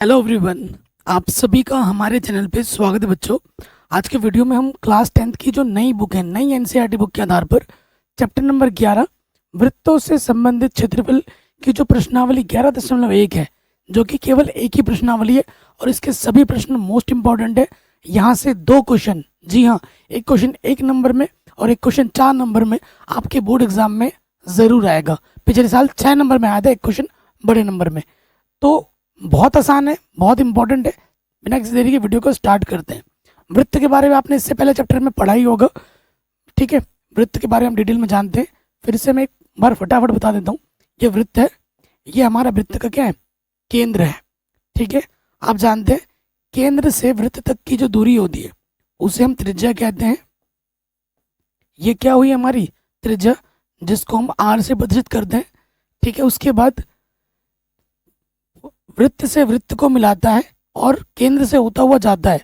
Hello everyone. आप सभी का हमारे चैनल पे स्वागत है बच्चों। आज के वीडियो में हम क्लास 10th की जो नई बुक है, नई एनसीईआरटी बुक के आधार पर चैप्टर नंबर 11 वृत्तों से संबंधित क्षेत्रफल की जो प्रश्नावली 11.1 है, जो कि केवल एक ही प्रश्नावली है और इसके सभी प्रश्न मोस्ट इंपॉर्टेंट है। यहाँ से दो क्वेश्चन, जी हाँ, एक क्वेश्चन 1 नंबर में और एक क्वेश्चन 4 नंबर में आपके बोर्ड एग्जाम में ज़रूर आएगा। पिछले साल 6 नंबर में आया था एक क्वेश्चन बड़े नंबर में। तो बहुत आसान है, बहुत इंपॉर्टेंट है। बिना किसी देरी के वीडियो को स्टार्ट करते हैं। वृत्त के बारे में आपने इससे पहले चैप्टर में पढ़ा ही होगा, ठीक है। वृत्त के बारे में हम डिटेल में जानते हैं। फिर से मैं एक बार फटाफट बता देता हूँ। ये वृत्त है, ये हमारा वृत्त का क्या है, केंद्र है, ठीक है। आप जानते हैं केंद्र से वृत्त तक की जो दूरी होती है उसे हम त्रिज्या कहते हैं। ये क्या हुई हमारी त्रिज्या, जिसको हम आर से प्रदर्शित करते हैं, ठीक है। उसके बाद वृत्त से वृत्त को मिलाता है और केंद्र से होता हुआ जाता है,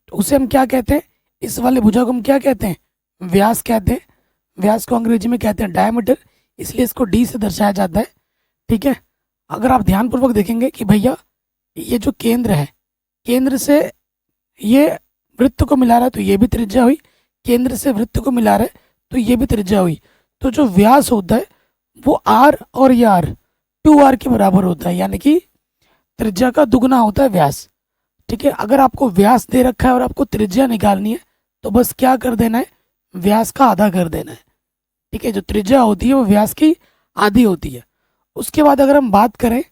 तो उसे हम क्या कहते हैं, इस वाले भुजा को हम क्या कहते हैं, व्यास कहते हैं। व्यास को अंग्रेजी में कहते हैं डायमीटर, इसलिए इसको डी से दर्शाया जाता है, ठीक है। अगर आप ध्यानपूर्वक देखेंगे कि भैया ये जो केंद्र है, केंद्र से ये वृत्त को मिला रहा है तो ये भी त्रिज्या हुई, केंद्र से वृत्त को मिला रहा है तो ये भी त्रिज्या हुई। तो जो व्यास होता है वो आर और ये आर 2r के बराबर होता है, यानी कि त्रिज्या का दुगना होता है व्यास, ठीक है। अगर आपको व्यास दे रखा है और आपको त्रिज्या निकालनी है तो बस क्या कर देना है, व्यास का आधा कर देना है, ठीक है। जो त्रिज्या होती है वो व्यास की आधी होती है। उसके बाद अगर हम बात करें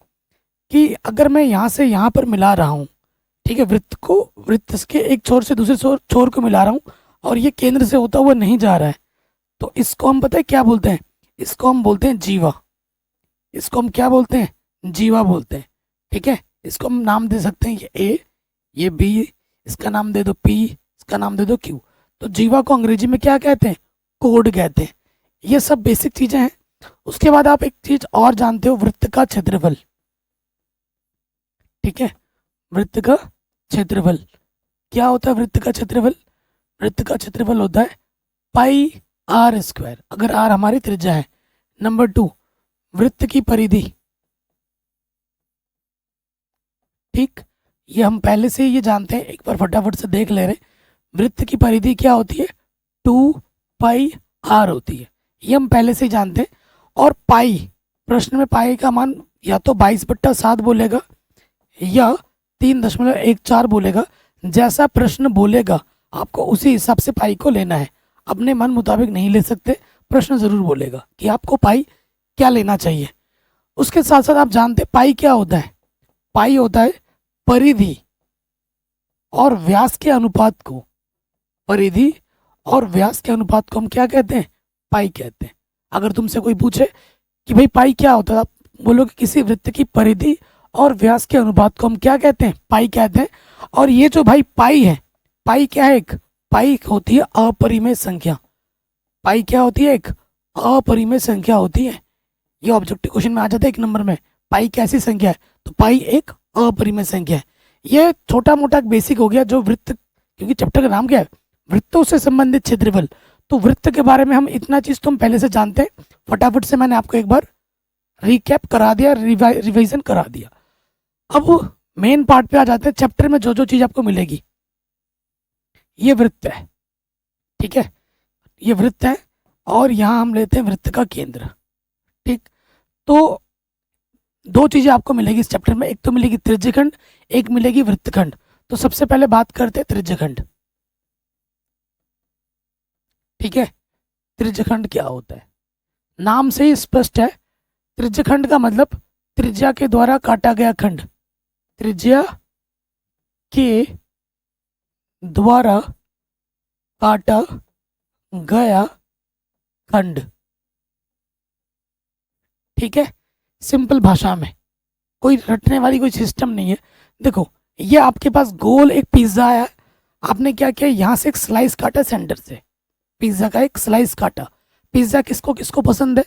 कि अगर मैं यहाँ से यहाँ पर मिला रहा हूँ, ठीक है, वृत्त को, वृत्त के एक छोर से दूसरे छोर को मिला रहा हूँ और ये केंद्र से होता हुआ नहीं जा रहा है, तो इसको हम पता है क्या बोलते हैं, इसको हम बोलते हैं जीवा। इसको हम क्या बोलते हैं, जीवा बोलते हैं, ठीक है। इसको हम नाम दे सकते हैं, ये ए, ये बी, इसका नाम दे दो पी, इसका नाम दे दो क्यू। तो जीवा को अंग्रेजी में क्या कहते हैं, कोड कहते हैं। ये सब बेसिक चीजें हैं। उसके बाद आप एक चीज और जानते हो, वृत्त का क्षेत्रफल, ठीक है। वृत्त का क्षेत्रफल क्या होता है, वृत्त का क्षेत्रफल, वृत्त का क्षेत्रफल होता है पाई आर स्क्वायर, अगर आर हमारी त्रिज्या है। नंबर 2, वृत्त की परिधि, ठीक, ये हम पहले से ये जानते हैं, एक बार फटाफट से देख ले रहे। वृत्त की परिधि क्या होती है, 2πr होती है, ये हम पहले से ही जानते हैं। और पाई, प्रश्न में पाई का मान या तो 22/7 बोलेगा या 3.14 बोलेगा। जैसा प्रश्न बोलेगा आपको उसी हिसाब से पाई को लेना है, अपने मन मुताबिक नहीं ले सकते। प्रश्न जरूर बोलेगा कि आपको पाई क्या लेना चाहिए। उसके साथ साथ आप जानते हैं पाई क्या होता है, पाई होता है परिधि और व्यास के अनुपात को, परिधि और व्यास के अनुपात को हम क्या कहते हैं, पाई कहते हैं। अगर तुमसे कोई पूछे कि भाई पाई क्या होता है, आप बोलोगे किसी वृत्त की परिधि और व्यास के अनुपात को हम क्या कहते हैं, पाई कहते हैं। और ये जो भाई पाई है, पाई क्या है, एक पाई होती है अपरिमेय संख्या। पाई क्या होती है, एक अपरिमेय संख्या होती है। ये ऑब्जेक्टिव क्वेश्चन में आ जाता है 1 नंबर में, पाई कैसी संख्या है, तो पाई एक अपरिमेय संख्या है। ये छोटा मोटा बेसिक हो गया जो वृत्त, क्योंकि चैप्टर का नाम क्या है, वृत्तों से संबंधित क्षेत्रफल। तो वृत्त के बारे में हम इतना चीज तो हम पहले से जानते हैं। फटाफट से मैंने आपको एक बार रिकैप करा दिया, रिवाइजन करा दिया। अब मेन पार्ट पे आ जाते हैं। चैप्टर में जो जो चीज आपको मिलेगी, ये वृत्त है, ठीक है, ये वृत्त है और यहाँ हम लेते हैं वृत्त का केंद्र, ठीक। तो दो चीजें आपको मिलेगी इस चैप्टर में, एक तो मिलेगी त्रिज्यखंड, एक मिलेगी वृत्तखंड। तो सबसे पहले बात करते हैं त्रिज्यखंड, ठीक है। त्रिज्यखंड क्या होता है, नाम से ही स्पष्ट है। त्रिज्यखंड का मतलब त्रिज्या के द्वारा काटा गया खंड, त्रिज्या के द्वारा काटा गया खंड, ठीक है। सिंपल भाषा में, कोई रटने वाली कोई सिस्टम नहीं है। देखो ये आपके पास गोल एक पिज्जा है, आपने क्या किया, यहाँ से एक स्लाइस काटा सेंटर से, पिज्जा का एक स्लाइस काटा। पिज्जा किसको किसको पसंद है,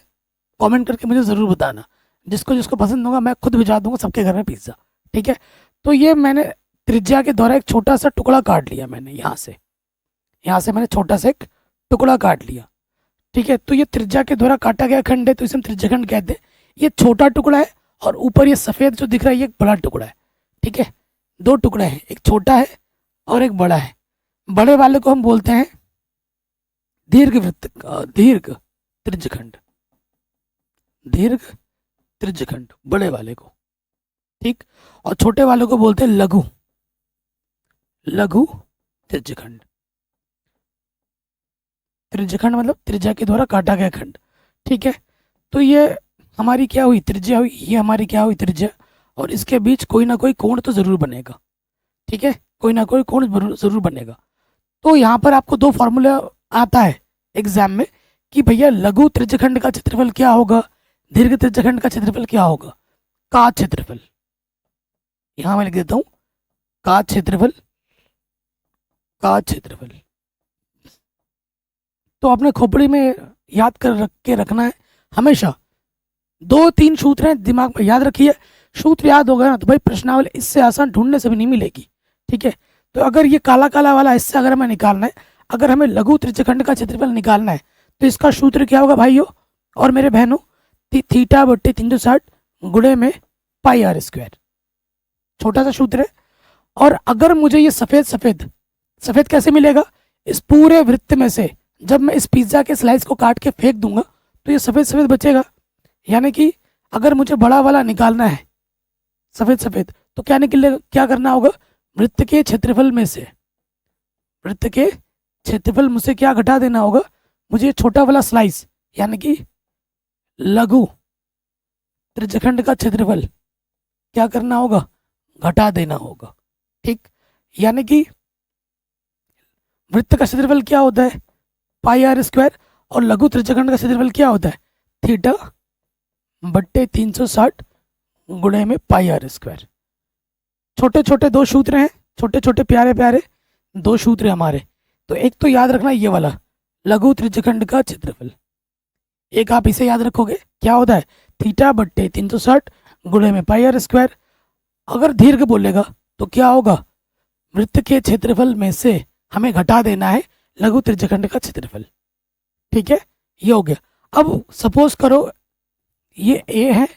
कमेंट करके मुझे ज़रूर बताना। जिसको जिसको पसंद होगा मैं खुद भिजा दूंगा सबके घर में पिज्ज़ा, ठीक है। तो ये मैंने त्रिज्या के द्वारा एक छोटा सा टुकड़ा काट लिया, मैंने यहाँ से मैंने छोटा सा एक टुकड़ा काट लिया, ठीक है। तो ये त्रिज्या के द्वारा काटा गया खंड है, तो इसे हम त्रिज्यखंड कहते हैं। ये छोटा टुकड़ा है और ऊपर ये सफ़ेद जो दिख रहा है ये एक बड़ा टुकड़ा है, ठीक है। दो टुकड़े हैं, एक छोटा है और एक बड़ा है। बड़े वाले को हम बोलते हैं दीर्घ त्रिज्यखंड, दीर्घ त्रिज्यखंड बड़े वाले को, ठीक। और छोटे वाले को बोलते हैं लघु त्रिज्यखंड। त्रिज्यखंड मतलब त्रिज्या के द्वारा काटा गया खंड, ठीक है। तो ये हमारी क्या हुई, त्रिज्या हुई, ये हमारी क्या हुई, त्रिज्या। और इसके बीच कोई ना कोई कोण तो जरूर बनेगा, ठीक है, कोई ना कोई कोण जरूर बनेगा। तो यहाँ पर आपको दो फॉर्मूला आता है एग्जाम में कि भैया लघु त्रिज्यखंड का क्षेत्रफल क्या होगा, दीर्घ त्रिज्यखंड का क्षेत्रफल क्या होगा। का क्षेत्रफल, यहाँ मैं लिख देता हूँ का क्षेत्रफल, का क्षेत्रफल। तो आपने खोपड़ी में याद कर रख के रखना है हमेशा। 2-3 सूत्र हैं, दिमाग में याद रखिए। सूत्र याद होगा ना तो भाई प्रश्नावली इससे आसान ढूंढने से भी नहीं मिलेगी, ठीक है। तो अगर ये काला काला वाला हिस्सा अगर हमें निकालना है, अगर हमें लघु त्रिज्यखंड का क्षेत्रफल निकालना है, तो इसका सूत्र क्या होगा भाइयों और मेरे बहनों, थीटा बट्टे 360 गुणे में पाई आर स्क्वायर। छोटा सा सूत्र है। और अगर मुझे ये सफ़ेद कैसे मिलेगा, इस पूरे वृत्त में से जब मैं इस पिज्ज़ा के स्लाइस को काट के फेंक दूंगा तो ये सफ़ेद बचेगा। यानी कि अगर मुझे बड़ा वाला निकालना है सफ़ेद तो क्या करना होगा, वृत्त के क्षेत्रफल में से, वृत्त के क्षेत्रफल मुझसे क्या घटा देना होगा, मुझे छोटा वाला स्लाइस यानी कि लघु त्रिज्यखंड का क्षेत्रफल क्या करना होगा, घटा देना होगा, ठीक। यानी कि वृत्त का क्षेत्रफल क्या होता है, पाई आर स्क्वायर, और लघु त्रिज्यखंड का क्षेत्रफल क्या होता है, थीटा बट्टे 360 गुणे में पाई आर स्क्वायर। छोटे छोटे दो सूत्र हैं, छोटे छोटे प्यारे प्यारे दो सूत्र हमारे। तो एक तो याद रखना ये वाला लघु त्रिज्यखंड का क्षेत्रफल, एक आप इसे याद रखोगे क्या होता है, थीटा बट्टे 360 गुणे में पाई आर स्क्वायर। अगर दीर्घ बोलेगा तो क्या होगा, वृत्त के क्षेत्रफल में से हमें घटा देना है लघु त्रिज्यखंड का क्षेत्रफल, ठीक है। ये हो गया। अब सपोज करो ये ए है,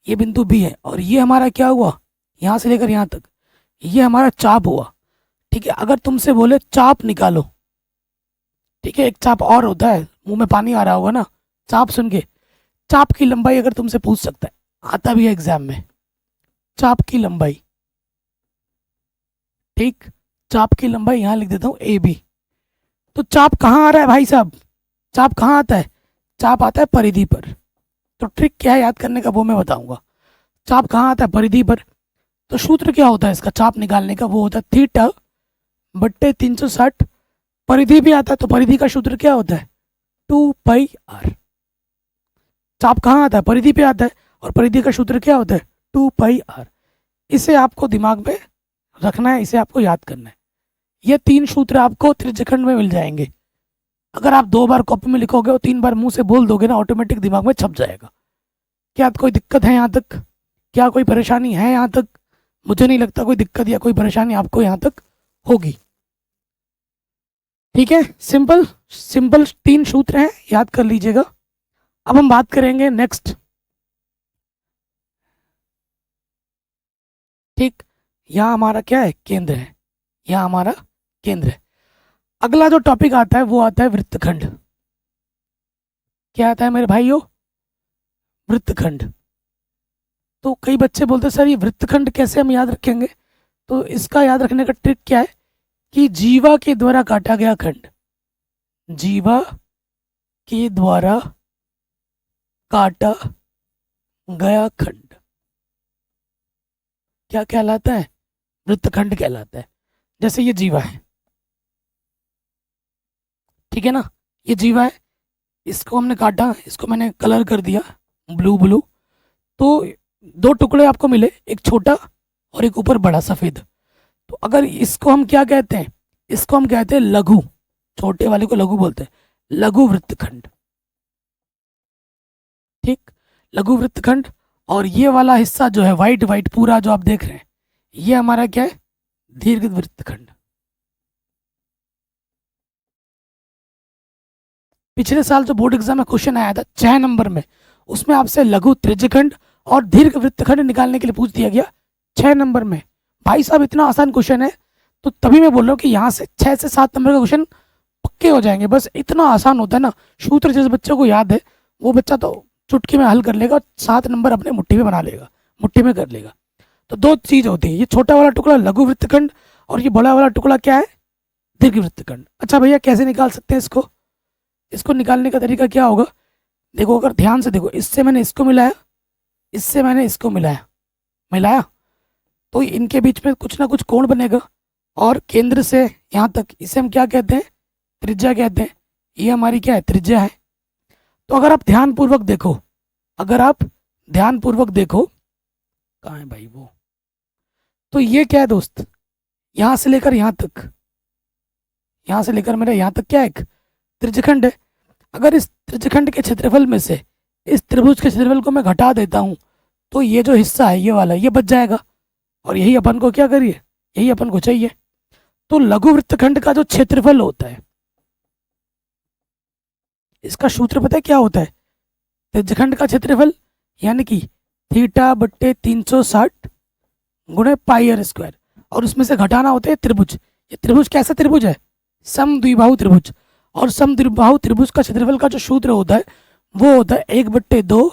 ये बिंदु बी है, और ये हमारा क्या हुआ, यहाँ से लेकर यहाँ तक ये हमारा चाप हुआ, ठीक है। अगर तुमसे बोले चाप निकालो, ठीक है, एक चाप और होता है, मुंह में पानी आ रहा होगा ना चाप सुन के। चाप की लंबाई अगर तुमसे पूछ सकता है, आता भी है एग्जाम में, चाप की लंबाई, ठीक, चाप की लंबाई यहाँ लिख देता हूँ ए बी। तो चाप कहाँ आ रहा है भाई साहब, चाप कहाँ आता है, चाप आता है परिधि पर। तो ट्रिक क्या है याद करने का वो मैं बताऊंगा। चाप कहाँ आता है, परिधि पर। तो सूत्र क्या होता है इसका चाप निकालने का, वो होता है थीटा बट्टे 360, परिधि भी आता है तो परिधि का सूत्र क्या होता है 2 पाई आर। चाप कहाँ आता है, परिधि पे आता है, और परिधि का सूत्र क्या होता है 2 पाई आर। इसे आपको दिमाग में रखना है, इसे आपको याद करना है। ये 3 सूत्र आपको त्रिज्यखंड में मिल जाएंगे। अगर आप 2 बार कॉपी में लिखोगे और 3 बार मुंह से बोल दोगे ना, ऑटोमेटिक दिमाग में छप जाएगा। क्या कोई दिक्कत है यहाँ तक, क्या कोई परेशानी है यहाँ तक? मुझे नहीं लगता कोई दिक्कत या कोई परेशानी आपको यहाँ तक होगी, ठीक है। सिंपल 3 सूत्र हैं, याद कर लीजिएगा। अब हम बात करेंगे नेक्स्ट, ठीक। यहाँ हमारा क्या है, केंद्र है, यहाँ हमारा केंद्र है। अगला जो टॉपिक आता है वो आता है वृत्तखंड। क्या आता है मेरे भाइयों, वृत्तखंड। तो कई बच्चे बोलते हैं सर ये वृत्तखंड कैसे हम याद रखेंगे। तो इसका याद रखने का ट्रिक क्या है कि जीवा के द्वारा काटा गया खंड, जीवा के द्वारा काटा गया खंड क्या कहलाता है, वृत्तखंड कहलाता है। जैसे ये जीवा है, ठीक है ना, ये जीवा है, इसको हमने काटा, इसको मैंने कलर कर दिया ब्लू, तो 2 टुकड़े आपको मिले, एक छोटा और एक ऊपर बड़ा सफ़ेद। तो अगर इसको हम क्या कहते हैं, इसको हम कहते हैं लघु, छोटे वाले को लघु बोलते हैं, लघु वृत्तखंड, ठीक, लघु वृत्तखंड। और ये वाला हिस्सा जो है वाइट पूरा जो आप देख रहे हैं, ये हमारा क्या है, दीर्घ वृत्तखंड। पिछले साल जो बोर्ड एग्जाम में क्वेश्चन आया था 6 नंबर में, उसमें आपसे लघु त्रिज्यखंड और दीर्घ वृत्तखंड निकालने के लिए पूछ दिया गया 6 नंबर में। भाई साहब इतना आसान क्वेश्चन है, तो तभी मैं बोल रहा हूँ कि यहाँ से 6 से 7 नंबर का क्वेश्चन पक्के हो जाएंगे, बस इतना आसान होता है ना। सूत्र जिस बच्चे को याद है वो बच्चा तो चुटकी में हल कर लेगा, 7 नंबर अपने मुट्ठी में बना लेगा, मुट्ठी में कर लेगा। तो दो चीज होती है, ये छोटा वाला टुकड़ा लघु वृत्तखंड और ये बड़ा वाला टुकड़ा क्या है, दीर्घ वृत्तखंड। अच्छा भैया कैसे निकाल सकते हैं इसको? इसको निकालने का तरीका क्या होगा? देखो अगर ध्यान से देखो, इससे मैंने इसको मिलाया, इससे मैंने इसको मिलाया, मिलाया तो इनके बीच में कुछ ना कुछ कोण बनेगा, और केंद्र से यहाँ तक इसे हम क्या कहते हैं, त्रिज्या कहते हैं। ये हमारी क्या है, त्रिज्या है। तो अगर आप ध्यानपूर्वक देखो, अगर आप ध्यानपूर्वक देखो, कहाँ है भाई वो, तो ये क्या है दोस्त, यहाँ से लेकर यहाँ तक, यहाँ से लेकर मेरा यहाँ तक क्या है, एक त्रिज्यखंड है। अगर इस त्रिज्यखंड के क्षेत्रफल में से इस त्रिभुज के क्षेत्रफल को मैं घटा देता हूँ, तो ये जो हिस्सा है ये वाला ये बच जाएगा, और यही अपन को क्या करिए, यही अपन को चाहिए। तो लघु वृत्तखंड का जो क्षेत्रफल होता है, इसका सूत्र पता है क्या होता है, त्रिज्यखंड का क्षेत्रफल यानी कि थीटा बट्टे 360 गुणे पाई आर स्क्वायर, और उसमें से घटाना होता है त्रिभुज। ये त्रिभुज कैसा त्रिभुज है, समद्विबाहु त्रिभुज, और समद्विबाहु त्रिभुज का क्षेत्रफल का जो सूत्र होता है वो होता है 1/2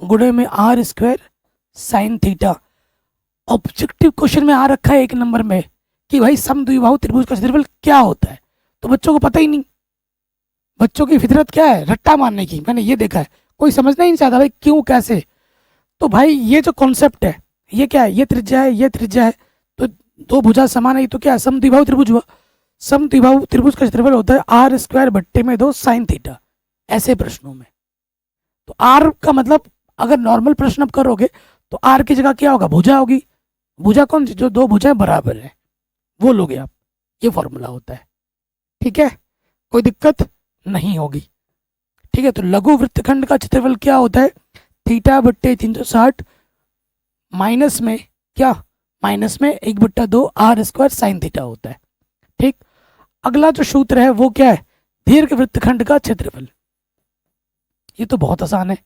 गुणे में R square sine theta. Objective question में आ रखा है 1 नंबर में कि भाई समद्विबाहु त्रिभुज का क्षेत्रफल क्या होता है, तो बच्चों को पता ही नहीं। बच्चों की फितरत क्या है, रट्टा मारने की, मैंने ये देखा है, कोई समझना ही नहीं चाहता भाई क्यों कैसे। तो भाई ये जो कॉन्सेप्ट है ये क्या है, ये त्रिज्या है, ये त्रिज्या है, तो दो भुजा समान है, तो क्या है, समद्विबाहु त्रिभुज हुआ। समद्विबाहु त्रिभुज का क्षेत्रफल होता है आर स्क्वायर बट्टे में 2 साइन थीटा, ऐसे प्रश्नों में। तो आर का मतलब अगर नॉर्मल प्रश्न आप करोगे तो आर की जगह क्या होगा, भुजा होगी। भुजा कौन सी, जो दो भुजाएं बराबर है वो लोगे आप, ये फॉर्मूला होता है। ठीक है, कोई दिक्कत नहीं होगी। ठीक है, तो लघु वृत्तखंड का क्षेत्रफल क्या होता है, थीटा बट्टे 360 माइनस में क्या, माइनस में 1/2 आर स्क्वायर साइन थीटा होता है। ठीक, अगला जो सूत्र है वो क्या है, दीर्घ वृत्तखंड का क्षेत्रफल। ये तो बहुत आसान है,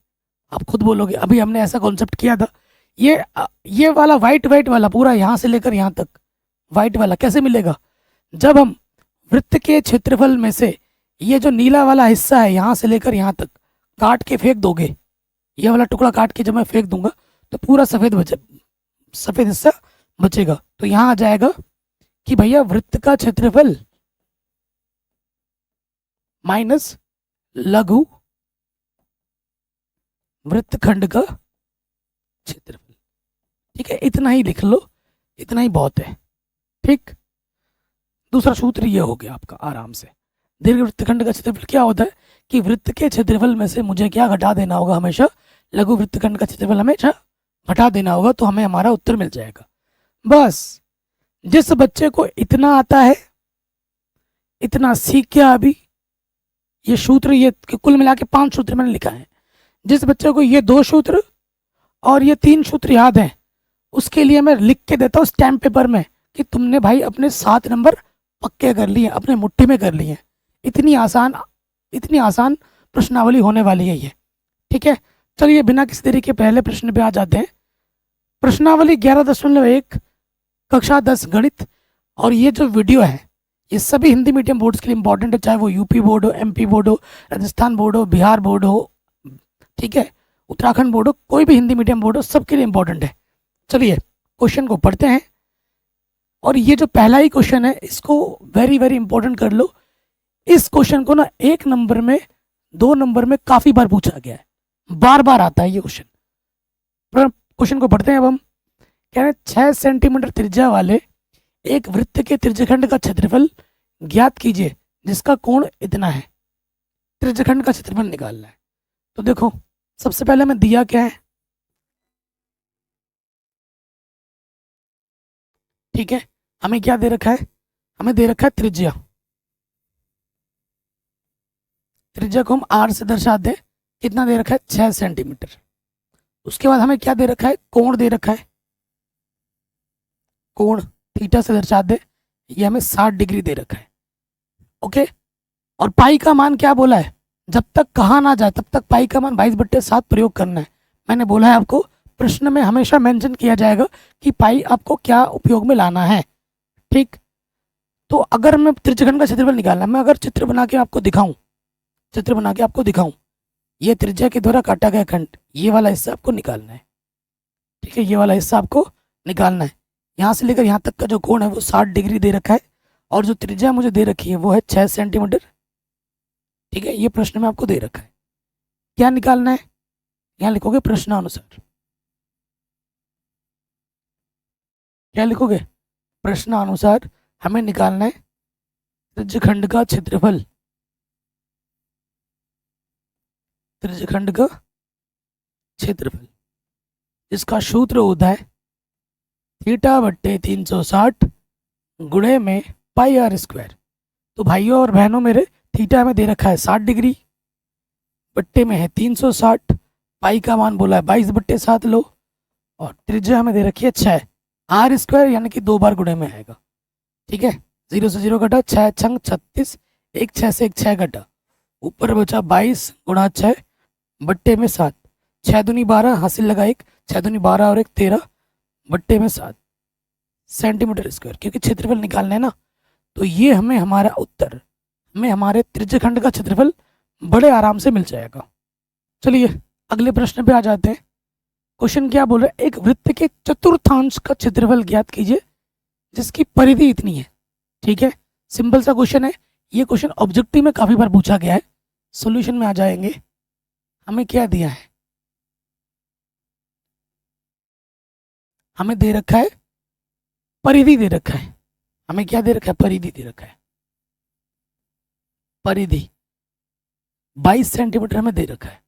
आप खुद बोलोगे, अभी हमने ऐसा कॉन्सेप्ट किया था। ये वाला वाइट वाइट वाला पूरा यहाँ से लेकर यहाँ तक वाइट वाला कैसे मिलेगा, जब हम वृत्त के क्षेत्रफल में से ये जो नीला वाला हिस्सा है यहाँ से लेकर यहाँ तक काट के फेंक दोगे, ये वाला टुकड़ा काट के जब मैं फेंक दूंगा तो पूरा सफेद हिस्सा बचेगा। तो यहाँ आ जाएगा कि भैया वृत्त का क्षेत्रफल माइनस लघु वृत्तखंड का क्षेत्रफल। ठीक है, इतना ही लिख लो, इतना ही बहुत है। ठीक, दूसरा सूत्र ये हो गया आपका आराम से। दीर्घ वृत्तखंड का क्षेत्रफल क्या होता है कि वृत्त के क्षेत्रफल में से मुझे क्या घटा देना होगा, हमेशा लघु वृत्तखंड का क्षेत्रफल हमेशा घटा देना होगा, तो हमें हमारा उत्तर मिल जाएगा। बस जिस बच्चे को इतना आता है, इतना सीख गया अभी, ये सूत्र, ये कुल मिला के 5 सूत्र मैंने लिखा है। जिस बच्चे को ये 2 सूत्र और ये 3 सूत्र याद हैं, उसके लिए मैं लिख के देता हूँ स्टैम्प पेपर में कि तुमने भाई अपने 7 नंबर पक्के कर लिए, अपने मुट्ठी में कर लिए। इतनी आसान प्रश्नावली होने वाली है ये। ठीक है, चलिए बिना किसी देरी के पहले प्रश्न पे आ जाते हैं। प्रश्नावली 11.1 कक्षा 10 गणित, और ये जो वीडियो है ये सभी हिंदी मीडियम बोर्ड्स के लिए इंपॉर्टेंट है, चाहे वो यूपी बोर्ड हो, एमपी बोर्ड हो, राजस्थान बोर्ड हो, बिहार बोर्ड हो, ठीक है, उत्तराखंड बोर्ड हो, कोई भी हिंदी मीडियम बोर्ड हो, सबके लिए इंपॉर्टेंट है। चलिए क्वेश्चन को पढ़ते हैं, और ये जो पहला ही क्वेश्चन है इसको वेरी वेरी इंपॉर्टेंट कर लो। इस क्वेश्चन को ना 1 नंबर में, 2 नंबर में काफी बार पूछा गया है, बार बार आता है ये क्वेश्चन। क्वेश्चन को पढ़ते हैं। अब हम कह रहे हैं 6 सेंटीमीटर त्रिज्या वाले एक वृत्त के त्रिज्यखंड का क्षेत्रफल ज्ञात कीजिए जिसका कोण इतना है। त्रिज्यखंड का क्षेत्रफल निकालना है। तो देखो सबसे पहले हमें दिया क्या है, ठीक है, हमें क्या दे रखा है, हमें दे रखा है त्रिज्या। त्रिज्या को हम आर से दर्शा दें, कितना दे रखा है, 6 सेंटीमीटर। उसके बाद हमें क्या दे रखा है, कोण दे रखा है, कोण थीटा से दर्शा दे, ये हमें 60 डिग्री दे रखा है। ओके, और पाई का मान क्या बोला है, जब तक कहा ना जाए तब तक पाई का मान 22/7 प्रयोग करना है। मैंने बोला है आपको प्रश्न में हमेशा मेंशन किया जाएगा कि पाई आपको क्या उपयोग में लाना है। ठीक, तो अगर मैं त्रिज्यखंड का क्षेत्रफल निकालना, मैं अगर चित्र बना के आपको दिखाऊं, चित्र बना के आपको दिखाऊं, ये त्रिज्या के द्वारा काटा गया खंड, ये वाला हिस्सा आपको निकालना है। ठीक है, ये वाला हिस्सा आपको निकालना है। यहाँ से लेकर यहाँ तक का जो कोण है वो 60 डिग्री दे रखा है, और जो त्रिज्या मुझे दे रखी है वो है 6 सेंटीमीटर। ठीक है, ये प्रश्न में आपको दे रखा है। क्या निकालना है, यहाँ लिखोगे प्रश्नानुसार। क्या लिखोगे, प्रश्नानुसार हमें निकालना है त्रिज्यखंड का क्षेत्रफल, त्रिज्यखंड का क्षेत्रफल, इसका सूत्र होता है थीटा बट्टे 360 गुणे में पाई आर स्क्वायर। तो भाइयों और बहनों मेरे, थीटा में दे रखा है 60 डिग्री, बट्टे में है 360, पाई का मान बोला है 22/7 लो, और त्रिज्या हमें दे रखी है 6, आर स्क्वायर यानी कि 2 बार गुणे में आएगा। ठीक है, 0 से 0 घटा, 6 छंग 36, एक 6 से एक 6 घटा, ऊपर बचा 22 गुणा 6 बट्टे में 7, 6 दूनी 12, हासिल लगा 1, 6 दूनी 12 और 1 13 बट्टे में 7 सेंटीमीटर स्क्वायर। क्योंकि क्षेत्रफल निकालना है ना, तो ये हमें हमारा उत्तर, हमें हमारे त्रिज्यखंड का क्षेत्रफल बड़े आराम से मिल जाएगा। चलिए अगले प्रश्न पे आ जाते हैं। क्वेश्चन क्या बोल रहा है, एक वृत्त के चतुर्थांश का क्षेत्रफल ज्ञात कीजिए जिसकी परिधि इतनी है। ठीक है, सिंपल सा क्वेश्चन है। ये क्वेश्चन ऑब्जेक्टिव में काफी बार पूछा गया है। सॉल्यूशन में आ जाएंगे। हमें क्या दिया है, हमें दे रखा है परिधि, दे रखा है। हमें क्या दे रखा है, परिधि दे रखा है। परिधि 22 सेंटीमीटर हमें दे रखा है।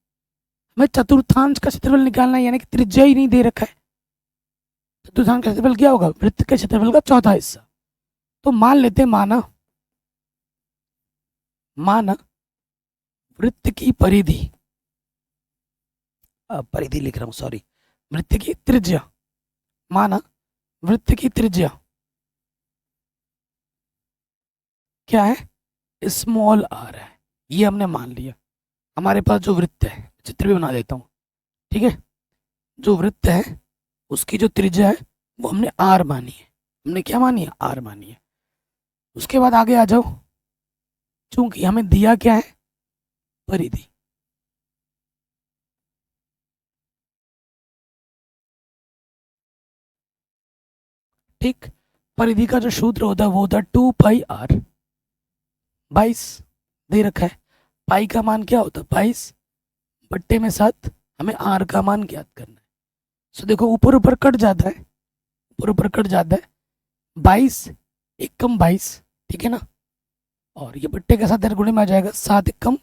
हमें चतुर्थांश का क्षेत्रफल निकालना है, यानी कि त्रिज्या ही नहीं दे रखा है। चतुर्थांश का क्षेत्रफल क्या होगा, वृत्त के क्षेत्रफल का चौथा हिस्सा। तो मान लेते हैं, माना वृत्त की परिधि, परिधि लिख रहा हूं सॉरी, वृत्त की त्रिज्या, माना वृत्त की त्रिज्या क्या है, स्मॉल आर है। ये हमने मान लिया। हमारे पास जो वृत्त है, चित्र भी बना देता हूँ। ठीक है, जो वृत्त है उसकी जो त्रिज्या है वो हमने आर मानी है। हमने क्या मानी है, आर मानी है। उसके बाद आगे आ जाओ, चूंकि हमें दिया क्या है, परिधि। ठीक, परिधि का जो सूत्र होता है वो होता है 2 पाई आर। 22 दे रखा है। पाई का मान क्या होता है, 22 बट्टे में 7। हमें आर का मान ज्ञात करना है। सो देखो ऊपर ऊपर कट जाता है, ऊपर ऊपर कट जाता है। 22 एक कम 22, ठीक है ना, और ये बट्टे के साथ इधर गुणे में आ जाएगा। 7 एक कम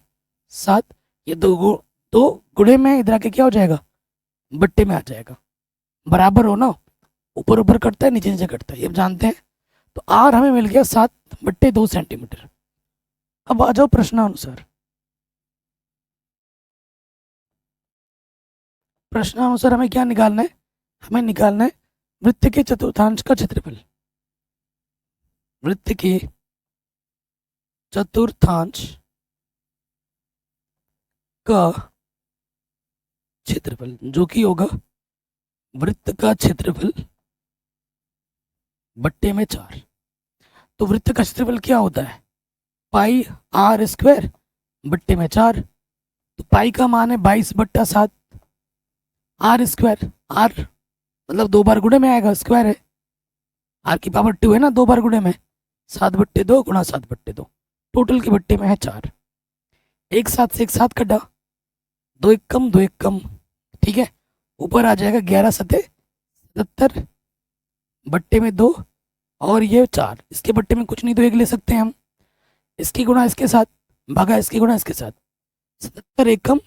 7, ये दो गुणे में इधर आके क्या हो जाएगा, बट्टे में आ जाएगा। बराबर हो ना, ऊपर ऊपर कटता है, नीचे नीचे कटता है, ये जानते हैं। तो आर हमें मिल गया 7/2 सेंटीमीटर। अब आ जाओ प्रश्नानुसार। प्रश्नानुसार हमें क्या निकालना है, हमें निकालना है वृत्त के चतुर्थांश का क्षेत्रफल। वृत्त के चतुर्थांश का क्षेत्रफल, जो कि होगा वृत्त का क्षेत्रफल बट्टे में 4। तो वृत्त का क्षेत्रफल क्या होता है, पाई आर स्क्वायर बट्टे में 4। तो पाई का मान है 22/7, आर स्क्वायर, आर मतलब 2 बार गुणे में आएगा, स्क्वायर है, आर की पावर 2 है ना, 2 बार गुणे में, 7/2 गुणा 7/2, टोटल के बट्टे में है 4। एक साथ से एक साथ कटा, 2 एक कम 2 एक कम, ठीक है। ऊपर आ जाएगा 11 सते 77 बट्टे में 2, और ये 4, इसके बट्टे में कुछ नहीं तो एक ले सकते हैं हम, इसकी गुणा इसके साथ भागा इसकी गुणा इसके साथ, 77 एक कम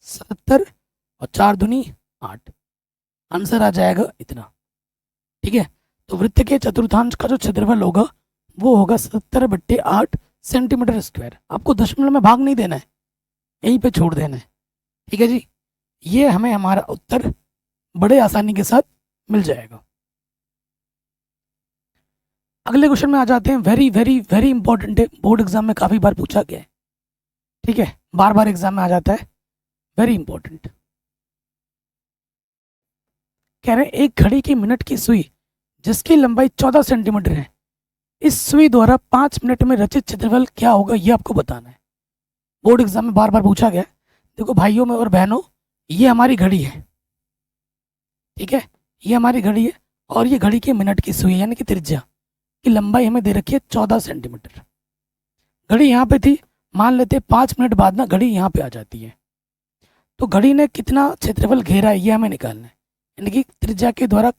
77 और 4 दूनी 8, आंसर आ जाएगा इतना। ठीक है, तो वृत्त के चतुर्थांश का जो क्षेत्रफल होगा वो होगा 77/8 सेंटीमीटर स्क्वायर। आपको दशमलव में भाग नहीं देना है, यहीं पे छोड़ देना है। ठीक है जी, ये हमें हमारा उत्तर बड़े आसानी के साथ मिल जाएगा। अगले क्वेश्चन में आ जाते हैं। वेरी वेरी वेरी इंपॉर्टेंट है, बोर्ड एग्जाम में काफी बार पूछा गया है। ठीक है, बार बार एग्जाम में आ जाता है, वेरी इंपॉर्टेंट। कह रहे हैं एक घड़ी की मिनट की सुई जिसकी लंबाई 14 सेंटीमीटर है, इस सुई द्वारा 5 मिनट में रचित क्षेत्रफल क्या होगा, ये आपको बताना है। बोर्ड एग्जाम में बार बार पूछा गया है। देखो भाइयों में और बहनों, ये हमारी घड़ी है, ठीक है, ये हमारी घड़ी है और ये घड़ी की मिनट की सुई यानी कि त्रिज्या की लंबाई हमें दे रखी है 14 सेंटीमीटर। घड़ी यहाँ पे थी, मान लेते 5 मिनट बाद ना घड़ी यहाँ पे आ जाती है, तो घड़ी ने कितना क्षेत्रफल घेरा है ये हमें निकालना है, यानी कि त्रिज्या के द्वारा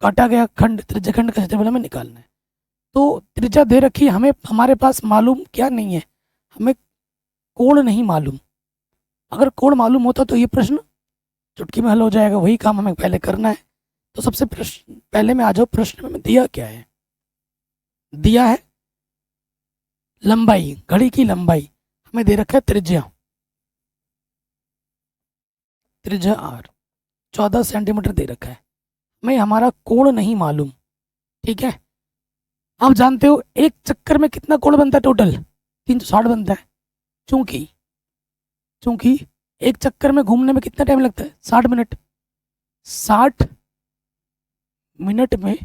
काटा गया खंड, त्रिज्या खंड का क्षेत्रफल हमें निकालना है। तो त्रिज्या दे रखी है हमें, हमारे पास मालूम क्या नहीं है, हमें कोण नहीं मालूम। अगर कोण मालूम होता तो ये प्रश्न चुटकी में हल हो जाएगा, वही काम हमें पहले करना है। तो सबसे प्रश्न पहले में आ जाओ, प्रश्न में दिया क्या है, दिया है लंबाई, घड़ी की लंबाई हमें दे रखा है त्रिज्या, त्रिज्या आर 14 सेंटीमीटर दे रखा है, हमें हमारा कोण नहीं मालूम, ठीक है। आप जानते हो एक चक्कर में कितना कोण बनता है, टोटल 360 बनता है। चूंकि चूंकि एक चक्कर में घूमने में कितना टाइम लगता है, 60 मिनट, 60 मिनट में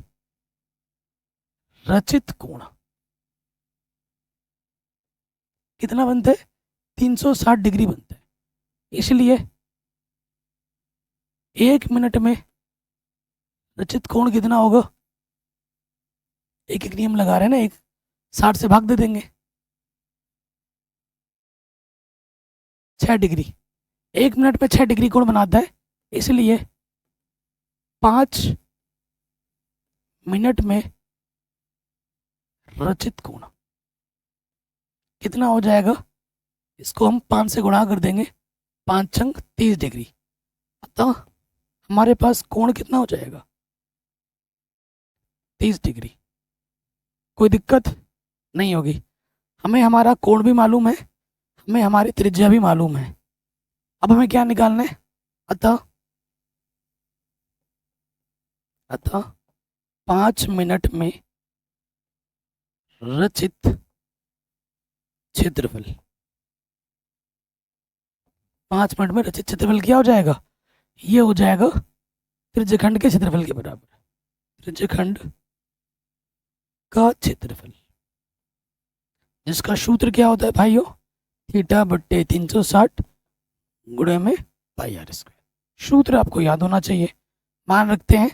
रचित कोण कितना बनता है, 360 डिग्री बनता है। इसलिए 1 मिनट में रचित कोण कितना होगा, एक एक नियम लगा रहे हैं ना, एक 60 से भाग दे देंगे, 6 डिग्री। 1 मिनट में 6 डिग्री कोण बनाता है, इसलिए 5 मिनट में रचित कोण कितना हो जाएगा, इसको हम 5 से गुणा कर देंगे, 5 छंग 30 डिग्री। अतः हमारे पास कोण कितना हो जाएगा, 30 डिग्री। कोई दिक्कत नहीं होगी, हमें हमारा कोण भी मालूम है, हमें हमारी त्रिज्या भी मालूम है। अब हमें क्या निकालना है, अतः 5 मिनट में रचित क्षेत्रफल, 5 मिनट में रचित क्षेत्रफल क्या हो जाएगा, ये हो जाएगा त्रिज्यखंड के क्षेत्रफल के बराबर, त्रिज्यखंड का क्षेत्रफल, जिसका सूत्र क्या होता है भाइयों, थीटा बट्टे 360 गुणे में पाई आर स्क्वायर। सूत्र आपको याद होना चाहिए। मान रखते हैं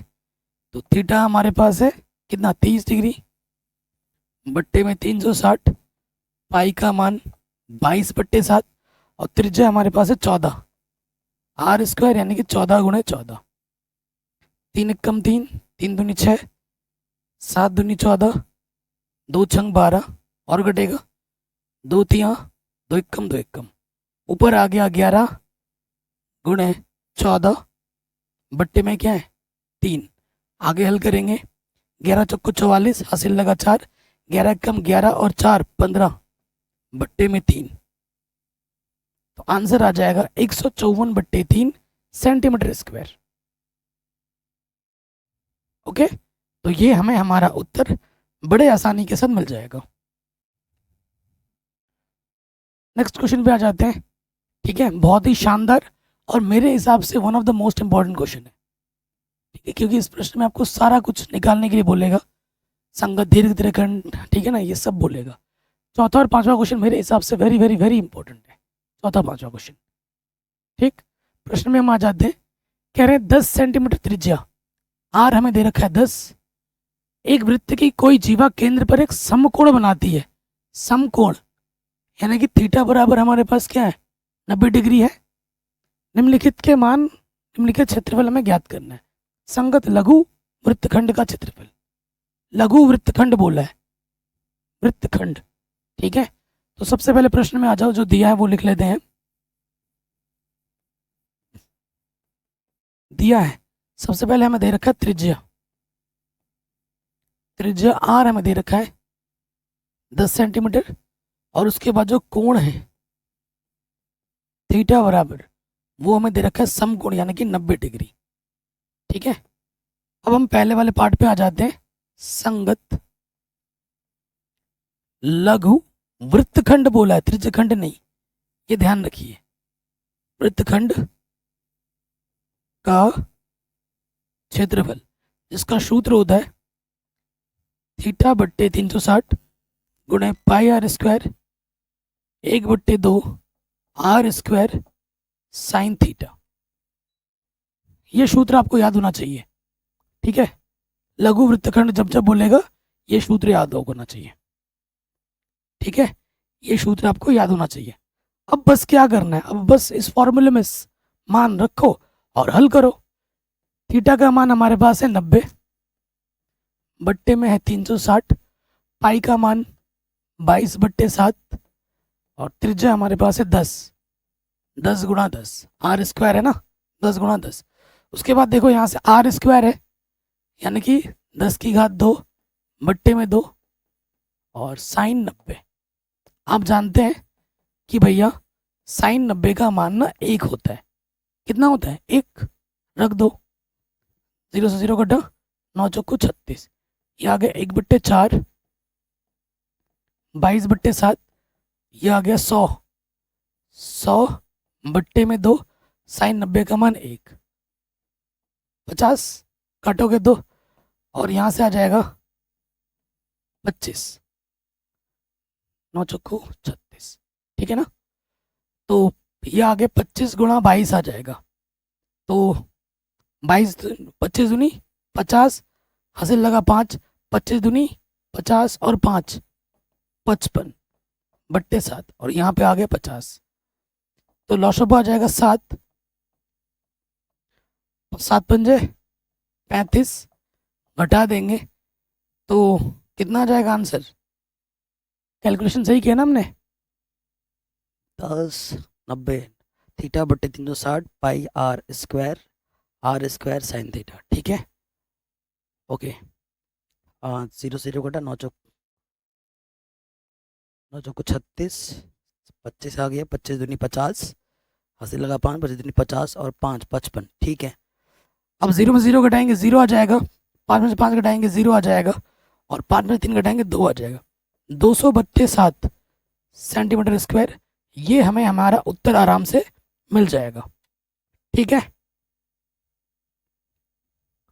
तो थीटा हमारे पास है कितना, 30 डिग्री, बट्टे में 360, पाई का मान 22/7 और त्रिज्या हमारे पास है 14, आर स्क्वायर यानी कि 14 गुणे 14, 3 एकम 3, 3 दूनी 6, 7 दूनी 14, 2 छंग 12 और घटेगा 2 तिया 2 एकम 2 एकम, ऊपर आ गया 11 गुणे 14, बट्टे में क्या है 3, आगे हल करेंगे, 11 चौको 44, हासिल लगा 4, 11 कम 11 और 4 15, बट्टे में 3, तो आंसर आ जाएगा 154/3 सेंटीमीटर स्क्वायर। ओके, तो ये हमें हमारा उत्तर बड़े आसानी के साथ मिल जाएगा। नेक्स्ट क्वेश्चन पे आ जाते हैं, ठीक है, बहुत ही शानदार और मेरे हिसाब से one of the most important question है, ठीक है, क्योंकि इस प्रश्न में आपको सारा कुछ निकालने के लिए बोलेगा, संगत दीर्घ त्रिखंड, ठीक है ना, ये सब बोलेगा। चौथा और पांचवा क्वेश्चन मेरे हिसाब से वेरी वेरी वेरी इंपॉर्टेंट है, चौथा पांचवा क्वेश्चन। ठीक, प्रश्न में हम आ जाते हैं, कह रहे हैं 10 सेंटीमीटर त्रिज्या, आर हमें दे रखा है 10, एक वृत्त की कोई जीवा केंद्र पर एक समकोण बनाती है, समकोण यानी कि थीटा बराबर हमारे पास क्या है 90 डिग्री है। निम्नलिखित के मान, निम्नलिखित क्षेत्रफल हमें ज्ञात करना है। संगत लघु वृत्तखंड का क्षेत्रफल, लघु वृत्तखंड बोला है, वृत्तखंड, ठीक है। तो सबसे पहले प्रश्न में आ जाओ, जो दिया है वो लिख लेते हैं। दिया है सबसे पहले हमें दे रखा है त्रिज्या, त्रिज्या आर हमें दे रखा है 10 सेंटीमीटर और उसके बाद जो कोण है थीटा बराबर वो हमें दे रखा है समकोण यानी कि 90 डिग्री, ठीक है। अब हम पहले वाले पार्ट पे आ जाते हैं, संगत लघु वृत्तखंड बोला है, त्रिज्यखंड नहीं, ये ध्यान रखिए, वृत्तखंड का क्षेत्रफल, जिसका सूत्र होता है थीटा बट्टे 360 गुणे pi r square 1/2 r square sine theta. ये सूत्र आपको याद होना चाहिए, ठीक है। लघु वृत्तखंड जब जब बोलेगा ये सूत्र याद होना चाहिए, ठीक है। ये सूत्र आपको याद होना चाहिए। अब बस क्या करना है, अब बस इस फॉर्मूले में मान रखो और हल करो। थीटा का मान हमारे पास है 90, बट्टे में है 360, पाई का मान 22/7 और त्रिज्या हमारे पास है 10, 10 गुणा 10 आर स्क्वायर है ना, 10 गुणा 10। उसके बाद देखो यहाँ से आर स्क्वायर है यानी कि 10 की घात 2 बट्टे में 2 और साइन 90। आप जानते हैं कि भैया साइन 90 का मान ना 1 होता है। कितना होता है? 1। रख दो, 0 से 0 कटा, 9 चौको 36, ये आ गया 1/4, 22/7, ये आ गया 100, 100 बट्टे में 2, साइन 90 का मान 1, 50 काटोगे 2 और यहाँ से आ जाएगा 25, 9 चौको 36, ठीक है ना। तो ये आगे 25 गुणा 22 आ जाएगा, तो 22 25 दूनी 50, हासिल लगा 5, 25 दूनी 50 और 5 55/7 और यहाँ पे आ गया 50, तो लॉशअप आ जाएगा 7, 7 पंजे 35, घटा देंगे तो कितना आ जाएगा आंसर? कैलकुलेशन सही किया ना हमने? 10 90 थीटा बट्टे 360 पाई आर स्क्वायर साइन थीटा, ठीक है। ओके, 0 से 0 कटा, 9 चौको 36, 25 आ गया, 25 दूनी 50, हासिल लगा 5, 25 दूनी 50 और 5 55, ठीक है। अब 0 में 0 घटाएंगे 0 आ जाएगा, 5 में से 5 घटाएंगे 0 आ जाएगा और 5 में 3 घटाएंगे 2 आ जाएगा, 232 सेंटीमीटर स्क्वायर। ये हमें हमारा उत्तर आराम से मिल जाएगा, ठीक है।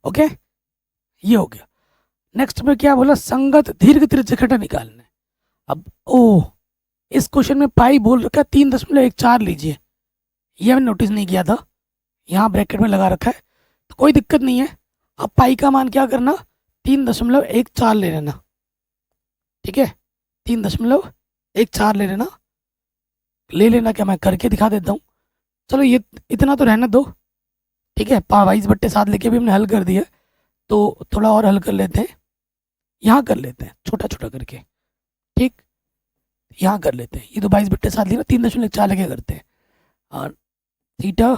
ओके, ये हो गया। नेक्स्ट में क्या बोला? संगत दीर्घ त्रिज्यखंड निकालना है। अब इस क्वेश्चन में पाई बोल रखा है 3.14 लीजिए, ये मैंने नोटिस नहीं किया था, यहाँ ब्रैकेट में लगा रखा है, तो कोई दिक्कत नहीं है। अब पाई का मान क्या करना? 3.14 ले लेना, ठीक है। 3.14 ले लेना क्या, मैं करके दिखा देता हूँ। चलो ये इतना तो रहने दो, ठीक है। 22/7 लेके भी हमने हल कर दिया, तो थोड़ा और हल कर लेते हैं, यहाँ कर लेते हैं छोटा छोटा करके, ठीक। यहाँ कर लेते हैं, ये तो 22/7 लिया, 3.4 लेके करते हैं। और थीटा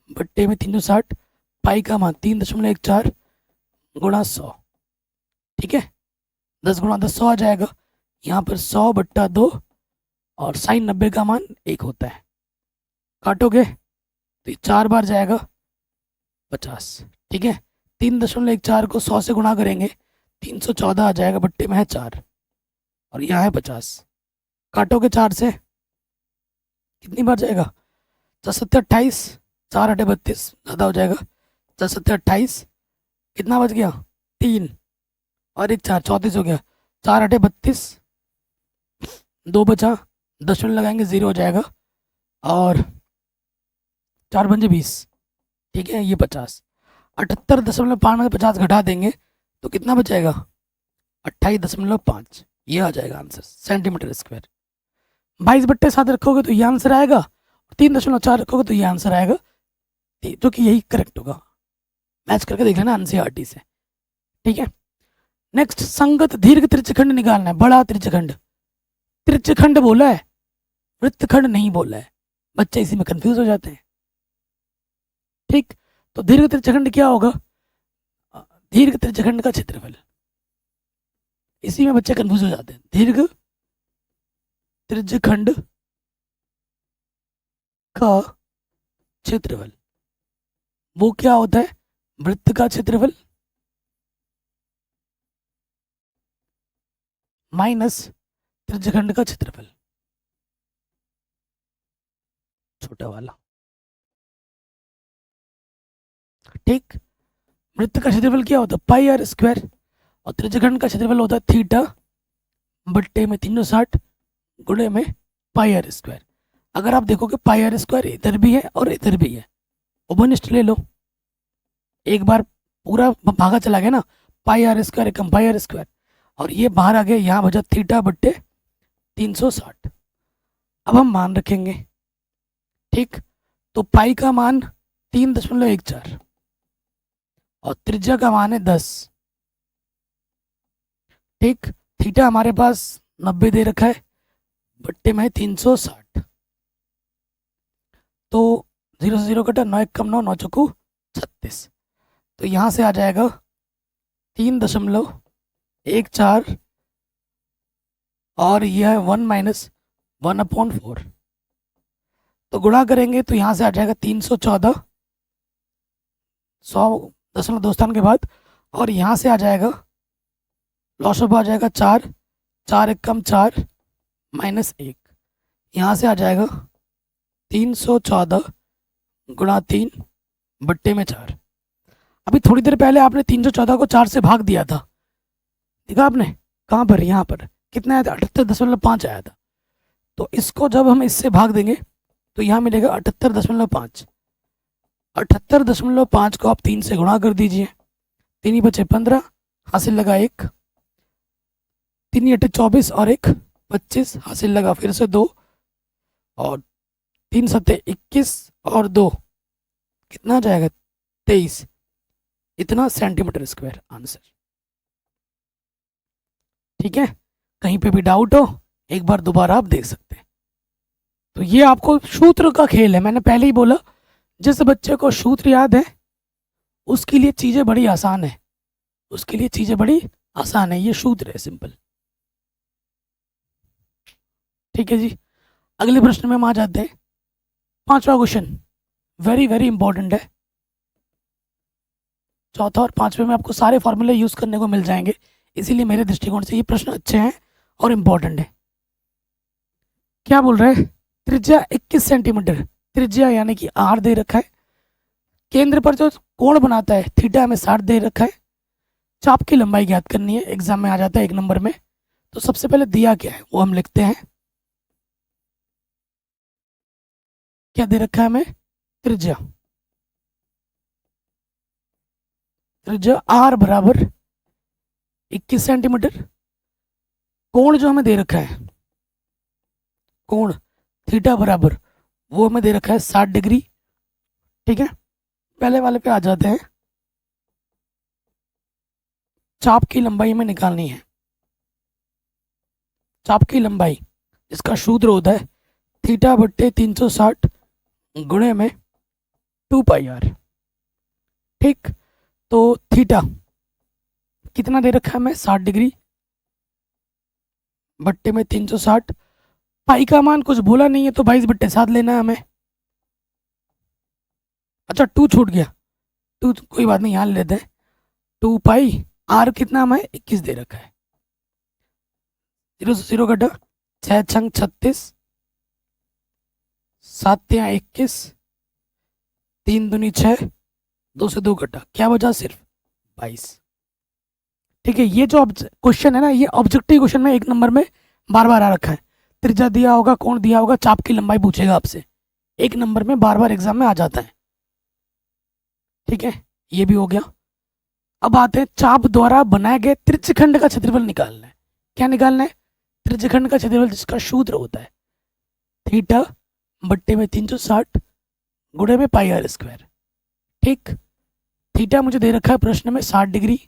बट्टे में 360, पाई का मान 3.14 गुणा 100, ठीक है। 10 गुणा 10 100 आ जाएगा, यहाँ पर 100/2 और साइन 90 का मान 1 होता है। काटोगे तो ये 4 बार जाएगा 50, ठीक है। 3.14 को 100 से गुणा करेंगे 314 आ जाएगा, बट्टे में है 4 और यहाँ है 50। काटोगे 4 से कितनी बार जाएगा? 4 28, 4 8 32, ज़्यादा हो जाएगा, 4 28, कितना बच गया? 3 और 1 4, 34 हो गया, 4 8 32, 2 बचा, दशमलव लगाएंगे 0 हो जाएगा और 4 पंजे 20, ठीक है। ये 50, 78.5 में 50 घटा देंगे तो कितना बचेगा? 28.5, ये आ जाएगा आंसर सेंटीमीटर स्क्वायर। 22/7 रखोगे तो ये आंसर आएगा, 3.4 रखोगे तो ये आंसर आएगा, जो कि यही करेक्ट होगा। मैच करके देख लेना एनसीईआरटी से, ठीक है। नेक्स्ट, संगत दीर्घ त्रिज्यखंड निकालना है। बड़ा त्रिज्यखंड, त्रिज्यखंड बोला है, वृत्तखंड नहीं बोला है, बच्चे इसी में कंफ्यूज हो जाते हैं, ठीक। तो दीर्घ त्रिज्यखंड क्या होगा? दीर्घ त्रिज्यखंड का क्षेत्रफल, इसी में बच्चे कंफ्यूज हो जाते हैं। दीर्घ त्रिज्यखंड का क्षेत्रफल वो क्या होता है? वृत्त का क्षेत्रफल माइनस त्रिज्यखंड का क्षेत्रफल, छोटा वाला। ठीक। वृत्त का क्षेत्रफल क्या होता है? पाई आर स्क्वायर। और त्रिज्यखंड का क्षेत्रफल होता है थीटा बट्टे में 360 गुणे में पाई आर स्क्वायर। अगर आप देखोगे पाई आर स्क्वायर इधर भी है और इधर भी है, ओबनिस्ट ले लो, एक बार पूरा भागा चला गया ना, पाई आर स्क्वायर एकम पाई आर स्क्वायर, और ये बाहर आ गया, यहाँ बचा थीटा बट्टे 360। अब हम मान रखेंगे, ठीक। तो पाई का मान 3.14 और त्रिज्या का मान है 10, ठीक। थीटा हमारे पास 90 दे रखा है, बट्टे में 360, तो 0 से 0 कटा, 9 एकम 9, 9 चौकू 36। तो यहाँ से आ जाएगा 3.14 और यह है 1 माइनस 1/4। तो गुणा करेंगे तो यहाँ से आ जाएगा 314, 100 स्थान के बाद, और यहाँ से आ जाएगा लॉस ऑफ आ जाएगा 4, 4 एकम 4 माइनस 1, यहाँ से आ जाएगा 314 गुणा 3 बट्टे में 4। अभी थोड़ी देर पहले आपने 314 को 4 से भाग दिया था, देखा आपने? कहाँ पर? यहाँ पर कितना आया था? 78.5 आया था। तो इसको जब हम इससे भाग देंगे तो यहाँ मिलेगा 78.5। 78.5 को आप 3 से गुणा कर दीजिए, 3 ही बचे 15, हासिल लगा 1, 3 8 24 और 1 25, हासिल लगा फिर से 2, और 3 7 21 और 2 कितना आ जाएगा? 23। इतना सेंटीमीटर स्क्वायर आंसर। ठीक है, कहीं पे भी डाउट हो एक बार दोबारा आप देख सकते हैं। तो ये आपको सूत्र का खेल है, मैंने पहले ही बोला, जिस बच्चे को सूत्र याद है उसके लिए चीज़ें बड़ी आसान है, उसके लिए चीज़ें बड़ी आसान है, ये सूत्र है सिंपल। ठीक है जी, अगले प्रश्न में हम आ जाते हैं। 5वां क्वेश्चन वेरी वेरी इंपॉर्टेंट है। चौथा और 5वें में आपको सारे फॉर्मूले यूज़ करने को मिल जाएंगे, इसीलिए मेरे दृष्टिकोण से ये प्रश्न अच्छे हैं और इम्पोर्टेंट है। क्या बोल रहे हैं? त्रिज्या 21 सेंटीमीटर, त्रिज्या यानी कि आर दे रखा है, केंद्र पर जो कोण बनाता है थीटा में 60 दे रखा है, चाप की लंबाई ज्ञात करनी है, एग्जाम में आ जाता है 1 नंबर में। तो सबसे पहले दिया क्या है वो हम लिखते हैं। क्या दे रखा है हमें? त्रिज्या, त्रिज्या आर बराबर 21 सेंटीमीटर, कोण जो हमें दे रखा है, कोण थीटा बराबर वो हमें दे रखा है 60 डिग्री। ठीक है, पहले वाले पे आ जाते हैं। चाप की लंबाई हमें निकालनी है, चाप की लंबाई इसका सूत्र होता है थीटा बट्टे 360 गुणे में 2 पाई आर। ठीक, तो थीटा कितना दे रखा है हमें? 60 डिग्री बट्टे में 360, पाई का मान कुछ बोला नहीं है तो 22/7 लेना है हमें। अच्छा 2 छूट गया, 2 कोई बात नहीं, यहाँ ले लेते हैं। 2 पाई आर कितना हमें 21 दे रखा है, 0 से 0 कटा, 6 छंग 36, 7 तिया 21, 3 दूनी 6, 2 से 2 कटा, क्या बचा? सिर्फ 22। ठीक है, ये जो क्वेश्चन है ना, ये ऑब्जेक्टिव क्वेश्चन में 1 नंबर में बार बार आ रखा है। त्रिज्या दिया होगा, कोण दिया होगा, चाप की लंबाई पूछेगा आपसे, 1 नंबर में बार बार एग्जाम में आ जाता है। ठीक है, ये भी हो गया। अब आते हैं चाप द्वारा बनाए गए त्रिज्यखंड का क्षेत्रफल निकालना है। क्या निकालना है? त्रिज्यखंड का क्षेत्रफल, जिसका सूत्र होता है थीटा बट्टे में 360 गुणे में पाई आर स्क्वायर। ठीक, थीटा मुझे दे रखा है प्रश्न में 60 डिग्री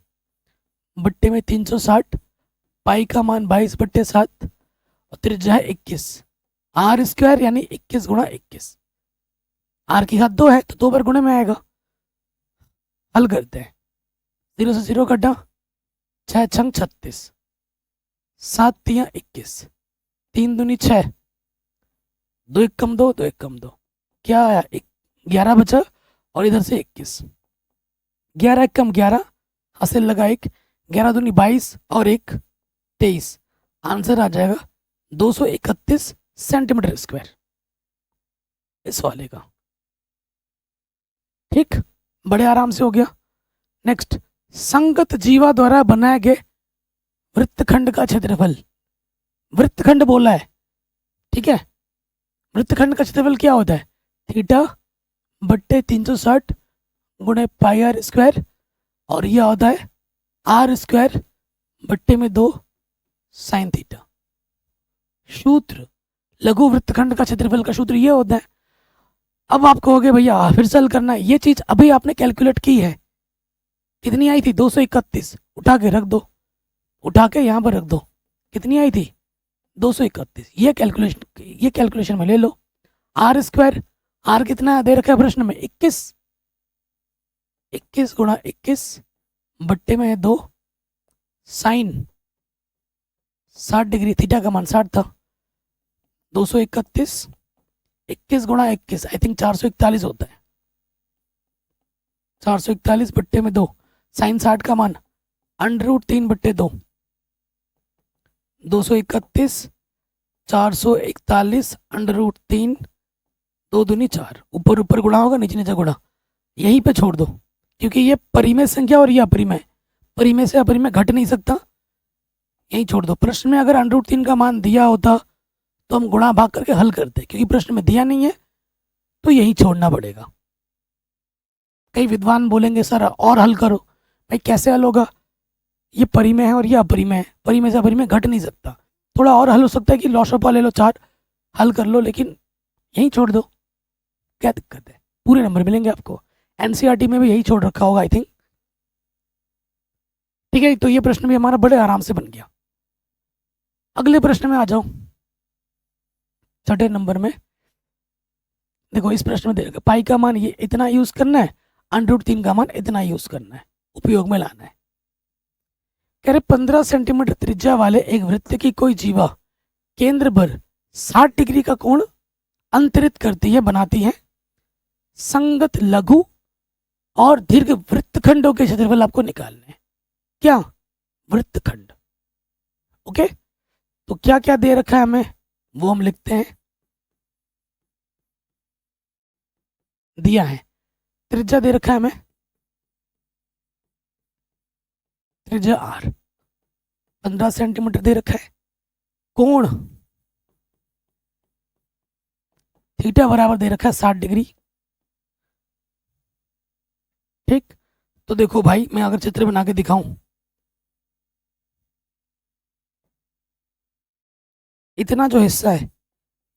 बट्टे में 360, पाई का मान 22/7 और त्रिज्या है 21, आर स्क्वायर यानी 21 गुणा 21, आर की घात 2 है तो 2 बार गुणे में आएगा। हल करते हैं, 0 से 0 कटा, 6 छंग 36, 7 तिया 21, 3 दूनी 6, 2 एकम 2, 2 एकम 2, क्या आया? 11 बचा, और इधर से 21, 11 एकम 11, हासिल लगा 1, 11 दूनी 22 और 1 23, आंसर आ जाएगा 231 सेंटीमीटर स्क्वायर इस वाले का। ठीक, बड़े आराम से हो गया। नेक्स्ट, संगत जीवा द्वारा बनाए गए वृत्तखंड का क्षेत्रफल। वृत्तखंड बोला है, ठीक है। वृत्तखंड का क्षेत्रफल क्या होता है? थीटा बट्टे 360 गुणे पाई आर स्क्वायर, और यह होता है आर स्क्वायर बट्टे में 2 साइन थीटा। सूत्र लघु वृत्तखंड का क्षेत्रफल का सूत्र ये होता है। अब आप कहोगे भैया फिर से हल करना है, ये चीज अभी आपने कैलकुलेट की है, कितनी आई थी? 231। उठा के रख दो, उठा के यहाँ पर रख दो, कितनी आई थी? 231। ये कैलकुलेशन में ले लो। आर स्क्वायर, आर कितना दे रखा है प्रश्न में? 21। 21 गुणा 21 बट्टे में 2 साइन 60 डिग्री, थीटा का मान 60 था। 231, 21 गुणा 21 आई थिंक 441 होता है। 441 बट्टे में 2 साइन 60 का मान √3 बट्टे 2। 231 441 √3, 2 दूनी 4, ऊपर ऊपर गुणा होगा, नीचे नीचे गुणा। यहीं पे छोड़ दो, क्योंकि ये परिमेय संख्या और ये अपरिमेय, परिमेय से अपरिमेय घट नहीं सकता, यहीं छोड़ दो। प्रश्न में अगर √3 का मान दिया होता तो हम गुणा भाग करके हल करते, क्योंकि प्रश्न में दिया नहीं है तो यहीं छोड़ना पड़ेगा। कई विद्वान बोलेंगे सर और हल करो, भाई कैसे हल होगा? ये परिमेय है और ये अपरिमेय है, परिमेय से अपरिमेय घट नहीं सकता। थोड़ा और हल हो सकता है कि लॉसोपा ले लो 4, हल कर लो, लेकिन यहीं छोड़ दो, क्या दिक्कत है? पूरे नंबर मिलेंगे आपको। एनसीईआरटी में भी यही छोड़ रखा होगा आई थिंक, ठीक है। तो ये प्रश्न भी हमारा बड़े आराम से बन गया। अगले प्रश्न में आ जाओ, छठे नंबर में। देखो इस प्रश्न में दे रखा पाई का मान ये इतना यूज करना है, √3 का मान इतना यूज करना है, उपयोग में लाना है। कह रहे 15 सेंटीमीटर त्रिज्या वाले एक वृत्त की कोई जीवा केंद्र पर 60 डिग्री का कोण अंतरित करती है, बनाती है। संगत लघु और दीर्घ वृत्तखंडों के क्षेत्रफल आपको निकालने हैं। क्या? वृत्तखंड। ओके, तो क्या क्या दे रखा है हमें वो हम लिखते हैं। दिया है त्रिज्या, दे रखा है हमें त्रिज्या आर, 15 सेंटीमीटर दे रखा है। कोण थीटा बराबर दे रखा है 60 डिग्री। ठीक, तो देखो भाई मैं अगर चित्र बना के दिखाऊं, इतना जो हिस्सा है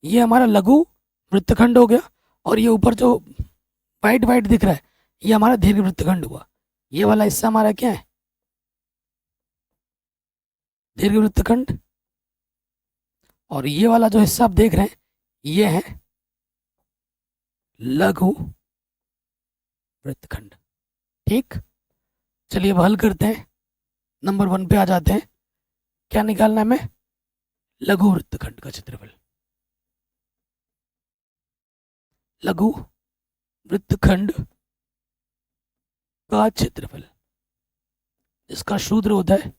ये हमारा लघु वृत्तखंड हो गया, और ये ऊपर जो वाइट वाइट दिख रहा है ये हमारा दीर्घ वृत्तखंड हुआ। ये वाला हिस्सा हमारा क्या है? दीर्घ वृत्तखंड। और ये वाला जो हिस्सा आप देख रहे हैं ये है लघु वृत्तखंड। ठीक, चलिए अब हल करते हैं। नंबर 1 पे आ जाते हैं। क्या निकालना है हमें? लघु वृत्तखंड का क्षेत्रफल। लघु वृत्तखंड का क्षेत्रफल, इसका सूत्र होता है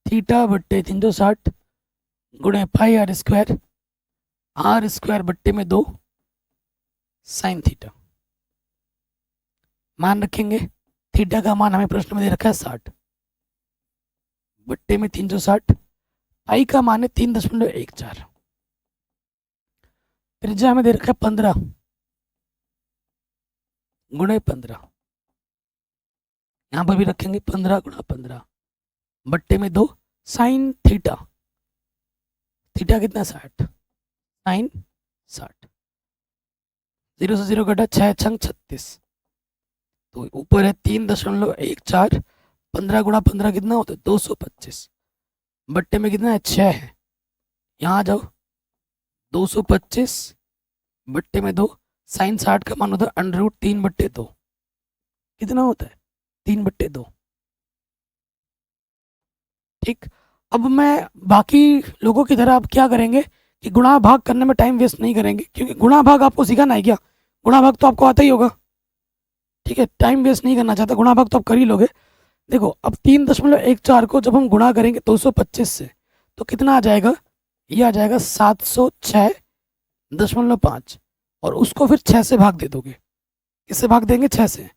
थीटा बट्टे 360 गुणे पाई आर स्क्वायर बट्टे में 2 साइन थीटा। मान रखेंगे, थीटा का मान हमें प्रश्न में दे रखा है 60 बट्टे में 360, पाई का मान है 3.14, त्रिज्या हमें दे रखा है 15 गुणे 15, यहाँ पर भी रखेंगे 15 गुणा 15 बट्टे में 2 साइन थीटा। थीटा कितना? 60, साइन 60, 0 से 0 घटा 6 छंग 36, तो ऊपर है 3.14, 15 गुणा 15 कितना होता है? 225, बट्टे में कितना है? 6 है। यहाँ आ जाओ, 225 बट्टे में 2 साइन 60 का मान होता है √3 बट्टे 2, कितना होता है? 3 बट्टे 2। ठीक, अब मैं बाकी लोगों की तरह अब क्या करेंगे कि गुणा भाग करने में टाइम वेस्ट नहीं करेंगे, क्योंकि गुणा भाग आपको सिखाना है क्या? गुणा भाग तो आपको आता ही होगा, ठीक है। टाइम वेस्ट नहीं करना चाहता, गुणा भाग तो आप कर ही लोगे। देखो अब 3.14 को जब हम गुणा करेंगे 225 से तो कितना आ जाएगा? ये आ जाएगा 706.5, और उसको फिर 6 से भाग दे दोगे। किससे भाग देंगे? 6 से।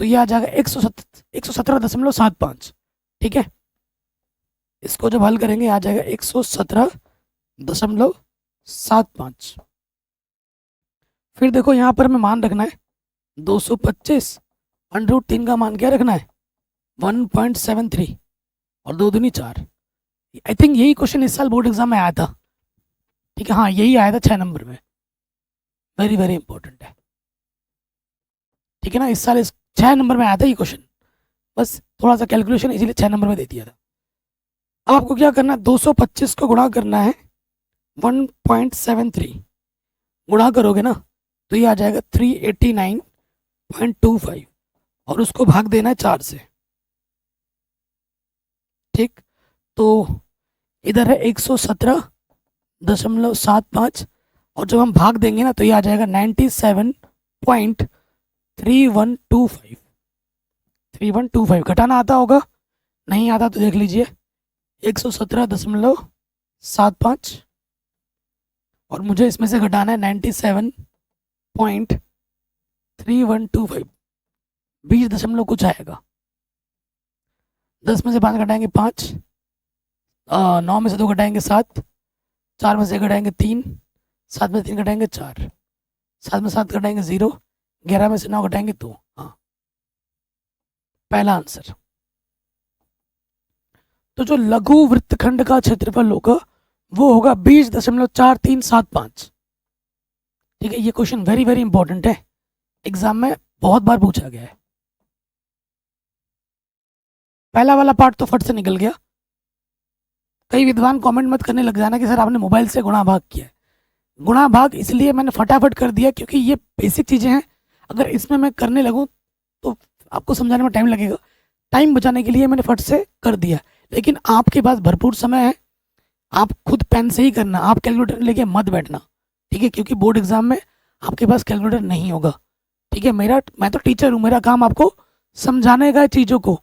तो ये आ जाएगा 117.75। ठीक है, इसको जब हल करेंगे आ जाएगा 117.75। फिर देखो यहाँ पर हमें मान रखना है 225, √3 का मान क्या रखना है 1.73 और 2 दूनी 4। आई थिंक यही क्वेश्चन इस साल बोर्ड एग्जाम में आया था। ठीक है, हाँ यही आया था 6 नंबर में। वेरी वेरी इंपॉर्टेंट है। ठीक है ना, इस साल इस 6 नंबर में आया था ये क्वेश्चन, बस थोड़ा सा कैलकुलेशन इसीलिए 6 नंबर में दे दिया था। अब आपको क्या करना है, 225 को गुणा करना है 1.73, गुणा करोगे ना तो ये आ जाएगा 389.25 और उसको भाग देना है 4 से। ठीक, तो इधर है 117.75 और जब हम भाग देंगे ना तो ये आ जाएगा 97.3125। 3125 घटाना आता होगा, नहीं आता तो देख लीजिए 117.75 और मुझे इसमें से घटाना है 97.3125। 20 दशमलव कुछ आएगा। 10 में से 5 घटाएंगे 5, 9 में से 2 घटाएंगे 7, 4 में से घटाएंगे 3, 7 में से 3 घटाएंगे 4, 7 में 7 घटाएंगे 0, 11 में से 9 घटाएंगे 2। हाँ, पहला आंसर। तो जो लघु वृत्तखंड का क्षेत्रफल होगा वो होगा 20.4375। ठीक है, ये क्वेश्चन वेरी वेरी इंपॉर्टेंट है, एग्जाम में बहुत बार पूछा गया है। पहला वाला पार्ट तो फट से निकल गया। कई विद्वान कमेंट मत करने लग जाना कि सर आपने मोबाइल से गुणा भाग किया है। गुणा भाग इसलिए मैंने फटाफट कर दिया क्योंकि ये बेसिक चीज़ें हैं, अगर इसमें मैं करने लगूँ तो आपको समझाने में टाइम लगेगा। टाइम बचाने के लिए मैंने फट से कर दिया, लेकिन आपके पास भरपूर समय है, आप खुद पेन से ही करना, आप कैलकुलेटर लेके मत बैठना। ठीक है, क्योंकि बोर्ड एग्जाम में आपके पास कैलकुलेटर नहीं होगा। ठीक है, मैं तो टीचर हूँ, मेरा काम आपको समझाने का है चीज़ों को,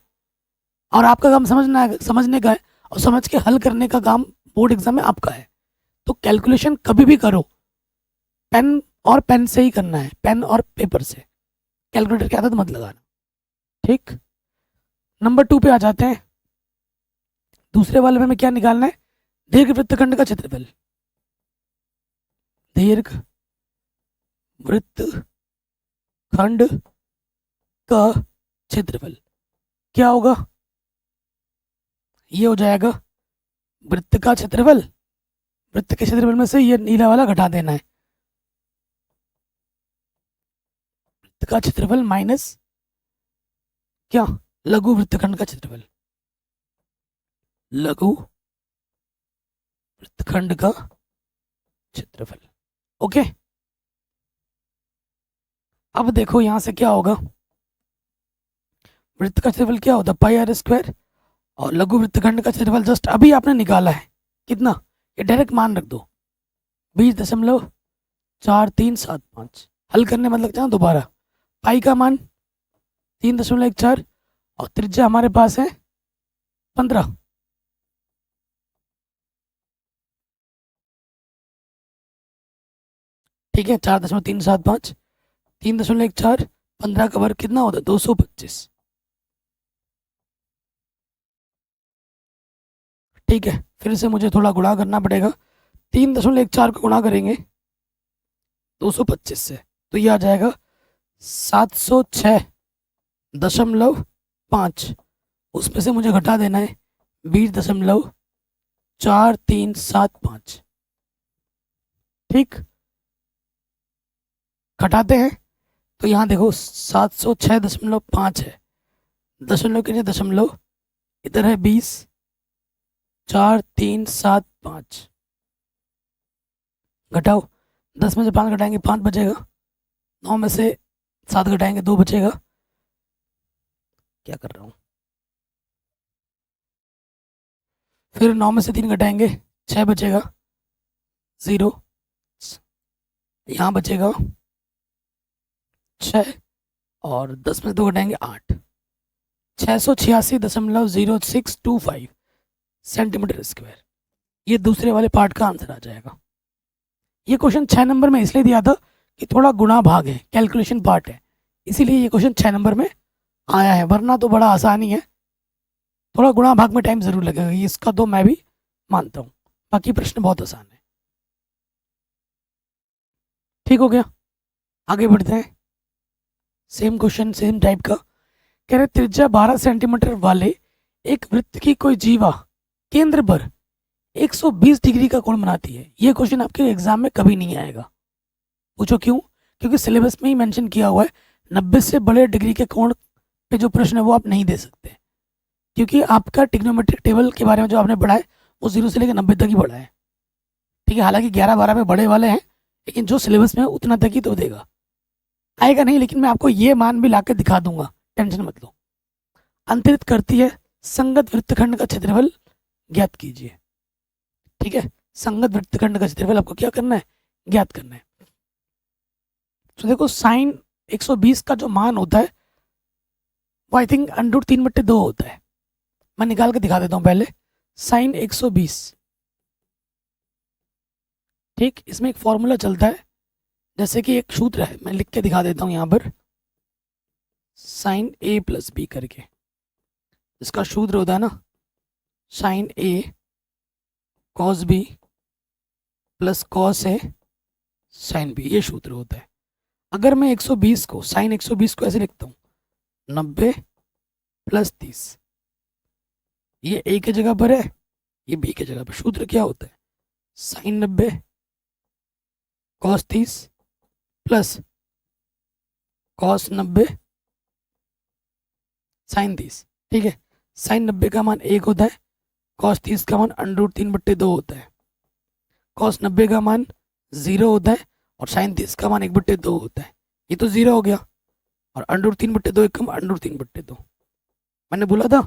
और आपका काम समझने का है, और समझ के हल करने का काम बोर्ड एग्जाम में आपका है। तो कैलकुलेशन कभी भी करो पेन से ही करना है, पेन और पेपर से, कैलकुलेटर की आदत मत लगाना। ठीक, नंबर 2 पे आ जाते हैं। दूसरे वाले में हमें क्या निकालना है, दीर्घ वृत्तखंड का क्षेत्रफल। दीर्घ वृत्तखंड का क्षेत्रफल क्या होगा, ये हो जाएगा वृत्त का क्षेत्रफल। वृत्त के क्षेत्रफल में से ये नीला वाला घटा देना है, वृत्त का क्षेत्रफल माइनस क्या, लघु वृत्तखंड का क्षेत्रफल। लघु वृत्तखंड का क्षेत्रफल। ओके, अब देखो यहां से क्या होगा, वृत्त का क्षेत्रफल क्या होता है πr², और लघु वृत्तखंड का क्षेत्रफल जस्ट अभी आपने निकाला है कितना, ये डायरेक्ट मान रख दो 20.4375। हल करने मतलब क्या दोबारा, पाई का मान 3.14 और त्रिज्या हमारे पास है 15। ठीक है, 4.375, 3.14, 15 का वर्ग कितना होता है 225। ठीक है, फिर से मुझे थोड़ा गुणा करना पड़ेगा। 3.14 को गुणा करेंगे 225 से तो ये आ जाएगा 706.5। उसमें से मुझे घटा देना है 20.4375। ठीक, घटाते हैं तो यहाँ देखो 706.5 है, दशमलव के लिए दशमलव, इधर है 20.4375। घटाओ, 10 में से 5 घटाएंगे 5 बचेगा, 9 में से 7 घटाएंगे 2 बचेगा। क्या कर रहा हूँ, फिर 9 में से 3 घटाएंगे 6 बचेगा, 0 यहाँ बचेगा 6, और 10 में से 2 घटाएंगे 8, 686.0625 सेंटीमीटर स्क्वायर। ये दूसरे वाले पार्ट का आंसर आ जाएगा। ये क्वेश्चन 6 नंबर में इसलिए दिया था कि थोड़ा गुणा भाग है, कैलकुलेशन पार्ट है, इसीलिए ये क्वेश्चन 6 नंबर में आया है, वरना तो बड़ा आसान ही है। थोड़ा गुणा भाग में टाइम जरूर लगेगा, ये इसका तो मैं भी मानता हूँ, बाकी प्रश्न बहुत आसान है। ठीक हो गया, आगे बढ़ते हैं। सेम क्वेश्चन सेम टाइप का, कह रहे त्रिज्या 12 सेंटीमीटर वाले एक वृत्त की कोई जीवा केंद्र पर 120 डिग्री का कोण बनाती है। ये क्वेश्चन आपके एग्जाम में कभी नहीं आएगा। पूछो क्यों? क्योंकि सिलेबस में ही मेंशन किया हुआ है 90 से बड़े डिग्री के कोण पे जो प्रश्न है वो आप नहीं दे सकते, क्योंकि आपका ट्रिग्नोमेट्रिक टेबल के बारे में जो आपने पढ़ा है वो 0 से लेकर 90 तक ही पढ़ा है। ठीक है, हालांकि 11-12 में बड़े वाले हैं, लेकिन जो सिलेबस में है उतना तक ही तो देगा, आएगा नहीं। लेकिन मैं आपको ये मान भी ला के दिखा दूंगा, टेंशन मत लो। अंतरित करती है संगत वृत्तखंड का क्षेत्रफल ज्ञात कीजिए। ठीक है, संगत वृत्तखंड का क्षेत्रफल आपको क्या करना है? ज्ञात करना है। तो देखो साइन 120 का जो मान होता है वो आई थिंक √3/2 होता है। मैं निकाल के दिखा देता हूँ पहले। साइन 120, ठीक, इसमें एक फॉर्मूला चलता है, जैसे कि एक सूत्र है, मैं लिख के दिखा देता हूँ यहाँ पर। साइन A + B करके इसका सूत्र होता है ना, sine A cos B + cos A sine B, ये सूत्र होता है। अगर मैं 120 को, साइन 120 को ऐसे लिखता हूँ 90 + 30, ये A की जगह पर है, ये B की जगह पर। सूत्र क्या होता है? Sine 90 cos 30 + cos 90 sine 30। ठीक है, साइन 90 का मान 1 होता है, cos 30 का मान √3/2 होता है, cos 90 का मान 0 होता है और साइन 30 का मान 1/2 होता है। ये तो 0 हो गया, और √3/2 एक कम √3/2। मैंने बोला था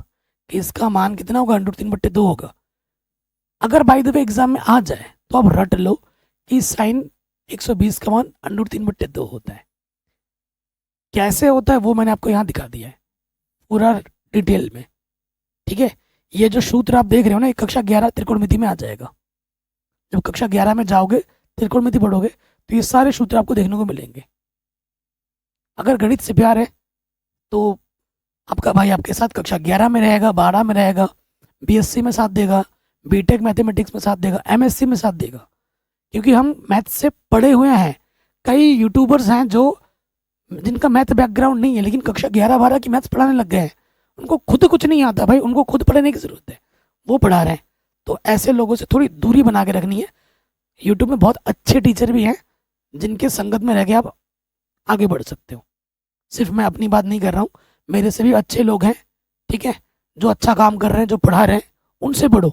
कि इसका मान कितना होगा? √3/2 होगा। अगर बाय द वे एग्जाम में आ जाए तो आप रट लो कि साइन 120 का मान √3/2 होता है। कैसे होता है वो मैंने आपको यहाँ दिखा दिया है पूरा डिटेल में। ठीक है, ये जो सूत्र आप देख रहे हो ना, ये कक्षा 11 त्रिकोणमिति में आ जाएगा। जब कक्षा 11 में जाओगे, त्रिकोणमिति पढ़ोगे, तो ये सारे सूत्र आपको देखने को मिलेंगे। अगर गणित से प्यार है तो आपका भाई आपके साथ कक्षा 11 में रहेगा, 12 में रहेगा, BSc में साथ देगा, बीटेक मैथमेटिक्स में साथ देगा, MSc में साथ देगा, क्योंकि हम मैथ से पढ़े हुए हैं। कई यूट्यूबर्स हैं जो जिनका मैथ बैकग्राउंड नहीं है, लेकिन कक्षा 11-12 की मैथ्स पढ़ाने लग गए हैं। उनको खुद कुछ नहीं आता भाई, उनको खुद पढ़ने की ज़रूरत है, वो पढ़ा रहे हैं। तो ऐसे लोगों से थोड़ी दूरी बना के रखनी है। यूट्यूब में बहुत अच्छे टीचर भी हैं जिनके संगत में रह के आप आगे बढ़ सकते हो। सिर्फ मैं अपनी बात नहीं कर रहा हूँ, मेरे से भी अच्छे लोग हैं, ठीक है, जो अच्छा काम कर रहे हैं, जो पढ़ा रहे हैं, उनसे पढ़ो।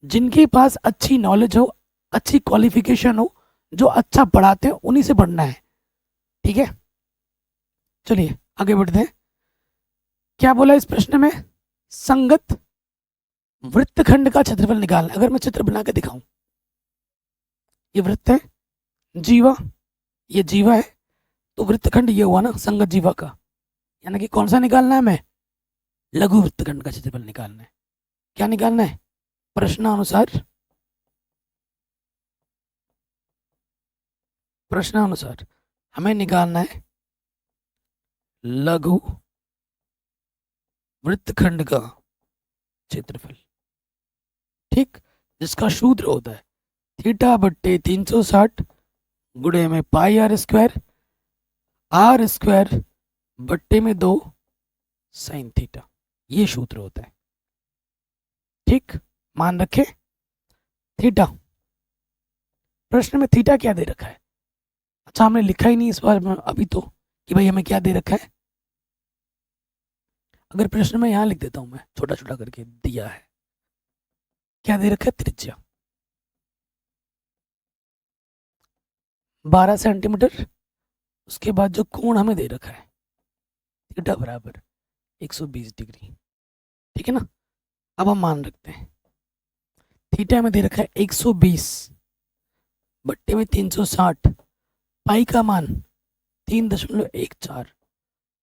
जिनके पास अच्छी नॉलेज हो, अच्छी क्वालिफिकेशन हो, जो अच्छा पढ़ाते हैं, उन्हीं से पढ़ना है। ठीक है, चलिए आगे बढ़ते हैं। क्या बोला इस प्रश्न में? संगत वृत्तखंड का क्षेत्रफल निकालना। अगर मैं चित्र बना के दिखाऊं, ये वृत्त है, जीवा, ये जीवा है, तो वृत्तखंड ये हुआ ना संगत जीवा का, यानी कि कौन सा निकालना है? मैं लघु वृत्तखंड का क्षेत्रफल निकालना है। क्या निकालना है? प्रश्नानुसार हमें निकालना है लघु वृत्तखंड का क्षेत्रफल। ठीक, जिसका सूत्र होता है θ/360 गुणे में πr², r²/2 sin थीटा, ये सूत्र होता है। ठीक, मान रखे थीटा। प्रश्न में थीटा क्या दे रखा है? अच्छा, हमने लिखा ही नहीं इस बार में अभी तो कि भाई हमें क्या दे रखा है। अगर प्रश्न में यहाँ लिख देता हूँ, मैं छोटा छोटा करके दिया है, क्या दे रखा है? त्रिज्या 12 सेंटीमीटर, उसके बाद जो कोण हमें दे रखा है थीटा बराबर 120 डिग्री। ठीक है ना, अब हम मान रखते हैं थीटा में दे रखा है 120 बट्टे में 360, पाई का मान 3.14,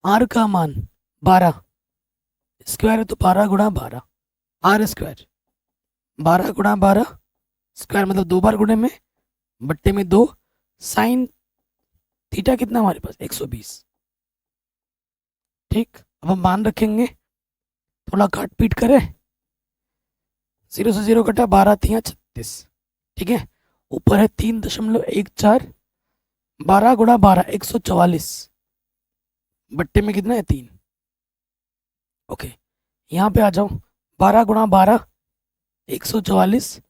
आर का मान 12, स्क्वायर है तो 12 गुणा 12, r², 12 गुणा 12 स्क्वायर मतलब 2 बार गुणे में, बट्टे में 2, साइन थीटा कितना हमारे पास? 120। ठीक, अब हम मान रखेंगे, थोड़ा काट पीट करें। 0 से 0 कटा, 12 तिया 36, ठीक है। ऊपर है 3.14, 12 गुणा 12 144, बट्टे में कितना है 3। ओके, यहाँ पे आ जाओ, 12 गुणा 12 144,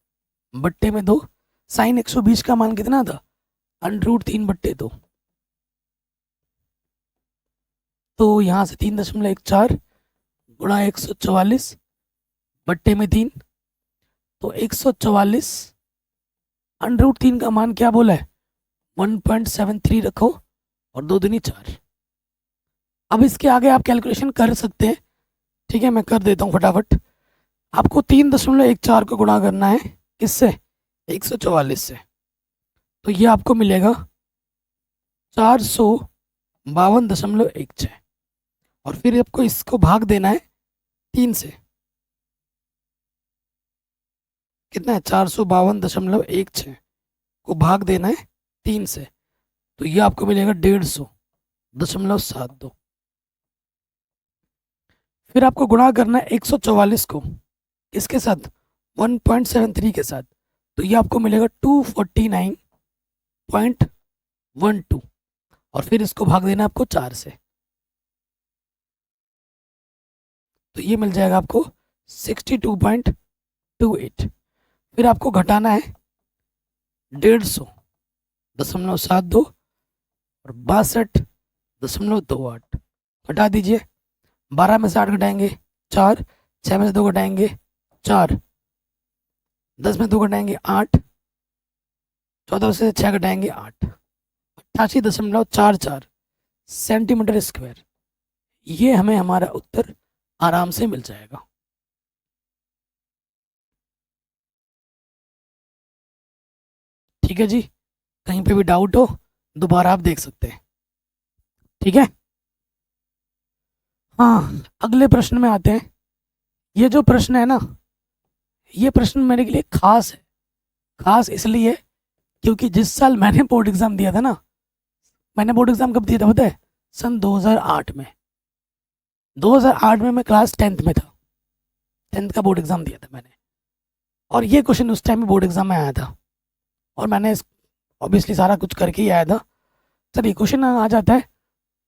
बट्टे में 2, साइन 120 का मान कितना था, √3/2। तो यहाँ से 3.14 गुणा 144 बट्टे में 3, तो 144 √3 का मान क्या बोला है, 1.73 रखो, और 2 दूनी 4। अब इसके आगे आप कैलकुलेशन कर सकते हैं, ठीक है, मैं कर देता हूँ फटाफट। आपको 3.14 को गुणा करना है किससे, 144 से, तो ये आपको मिलेगा 452.16, और फिर आपको इसको भाग देना है 3 से, कितना है 452.16 को भाग देना है 3 से, तो ये आपको मिलेगा 150.72। फिर आपको गुणा करना है 144 को इसके साथ, 1.73 के साथ, तो ये आपको मिलेगा 249.12, और फिर इसको भाग देना है आपको 4 से, तो ये मिल जाएगा आपको 62.28। फिर आपको घटाना है 150.72 और 62.28, घटा दीजिए। 12 में से 8 घटाएंगे 4, 6 में से 2 घटाएंगे 4, 10 में 2 घटाएंगे 8, 14 से 6 घटाएंगे 8, 88.44 सेंटीमीटर स्क्वायर। ये हमें हमारा उत्तर आराम से मिल जाएगा। ठीक है जी, कहीं पे भी डाउट हो दोबारा आप देख सकते हैं, ठीक है। हाँ, अगले प्रश्न में आते हैं। ये जो प्रश्न है ना, ये प्रश्न मेरे के लिए खास है। खास इसलिए क्योंकि जिस साल मैंने बोर्ड एग्ज़ाम दिया था ना, मैंने बोर्ड एग्ज़ाम कब दिया था पता है, सन 2008 में। 2008 में मैं क्लास 10th में था, 10th का बोर्ड एग्ज़ाम दिया था मैंने, और ये क्वेश्चन उस टाइम में बोर्ड एग्ज़ाम में आया था, और मैंने ऑब्वियसली सारा कुछ करके ही आया था। सर ये क्वेश्चन आ जाता है,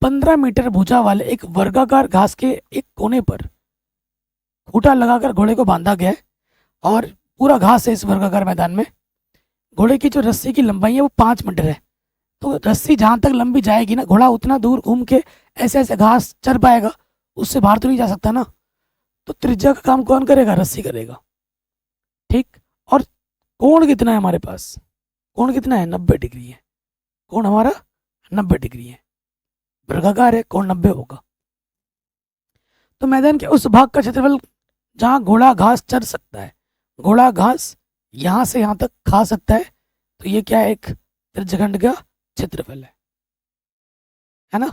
15 मीटर भुजा वाले एक वर्गाकार घास के एक कोने पर खूंटा लगाकर घोड़े को बांधा गया है, और पूरा घास है इस वर्गाकार मैदान में। घोड़े की जो रस्सी की लंबाई है वो 5 मीटर है, तो रस्सी जहाँ तक लंबी जाएगी ना, घोड़ा उतना दूर घूम के ऐसे ऐसे घास चर पाएगा, उससे बाहर तो नहीं जा सकता ना। तो त्रिज्या का काम कौन करेगा, रस्सी करेगा, ठीक। और कोण कितना है हमारे पास, कोण कितना है, 90 डिग्री है। कोण हमारा 90 डिग्री है, वर्गाकार है, कोण 90 होगा। तो मैदान के उस भाग का क्षेत्रफल जहाँ घोड़ा घास चर सकता है, घोड़ा घास यहाँ से यहाँ तक खा सकता है, तो ये क्या है, एक त्रिज्यखंड का क्षेत्रफल है ना।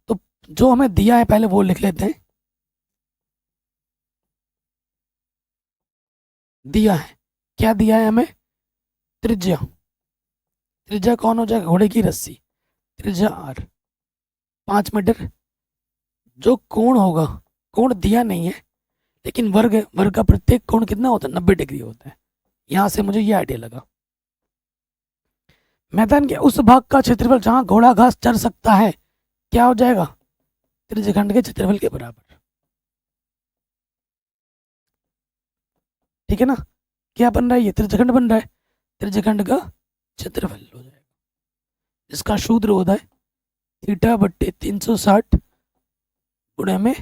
तो जो हमें दिया है पहले वो लिख लेते हैं। दिया है, क्या दिया है हमें, त्रिज्या। त्रिज्या कौन हो जाएगा, घोड़े की रस्सी, त्रिज्या r 5 मीटर। जो कोण होगा, कोण दिया नहीं है लेकिन वर्ग है, वर्ग का प्रत्येक कोण कितना होता है, 90 डिग्री होता है। यहाँ से मुझे ये आइडिया लगा। मैदान के उस भाग का क्षेत्रफल जहाँ घोड़ा घास चर सकता है, क्या हो जाएगा, त्रिज्यखंड के क्षेत्रफल के बराबर, ठीक है ना। क्या बन रहा है, ये त्रिज्यखंड बन रहा है, त्रिज्यखंड का क्षेत्रफल हो जाएगा, जिसका सूत्र होता है θ/360 गुणे में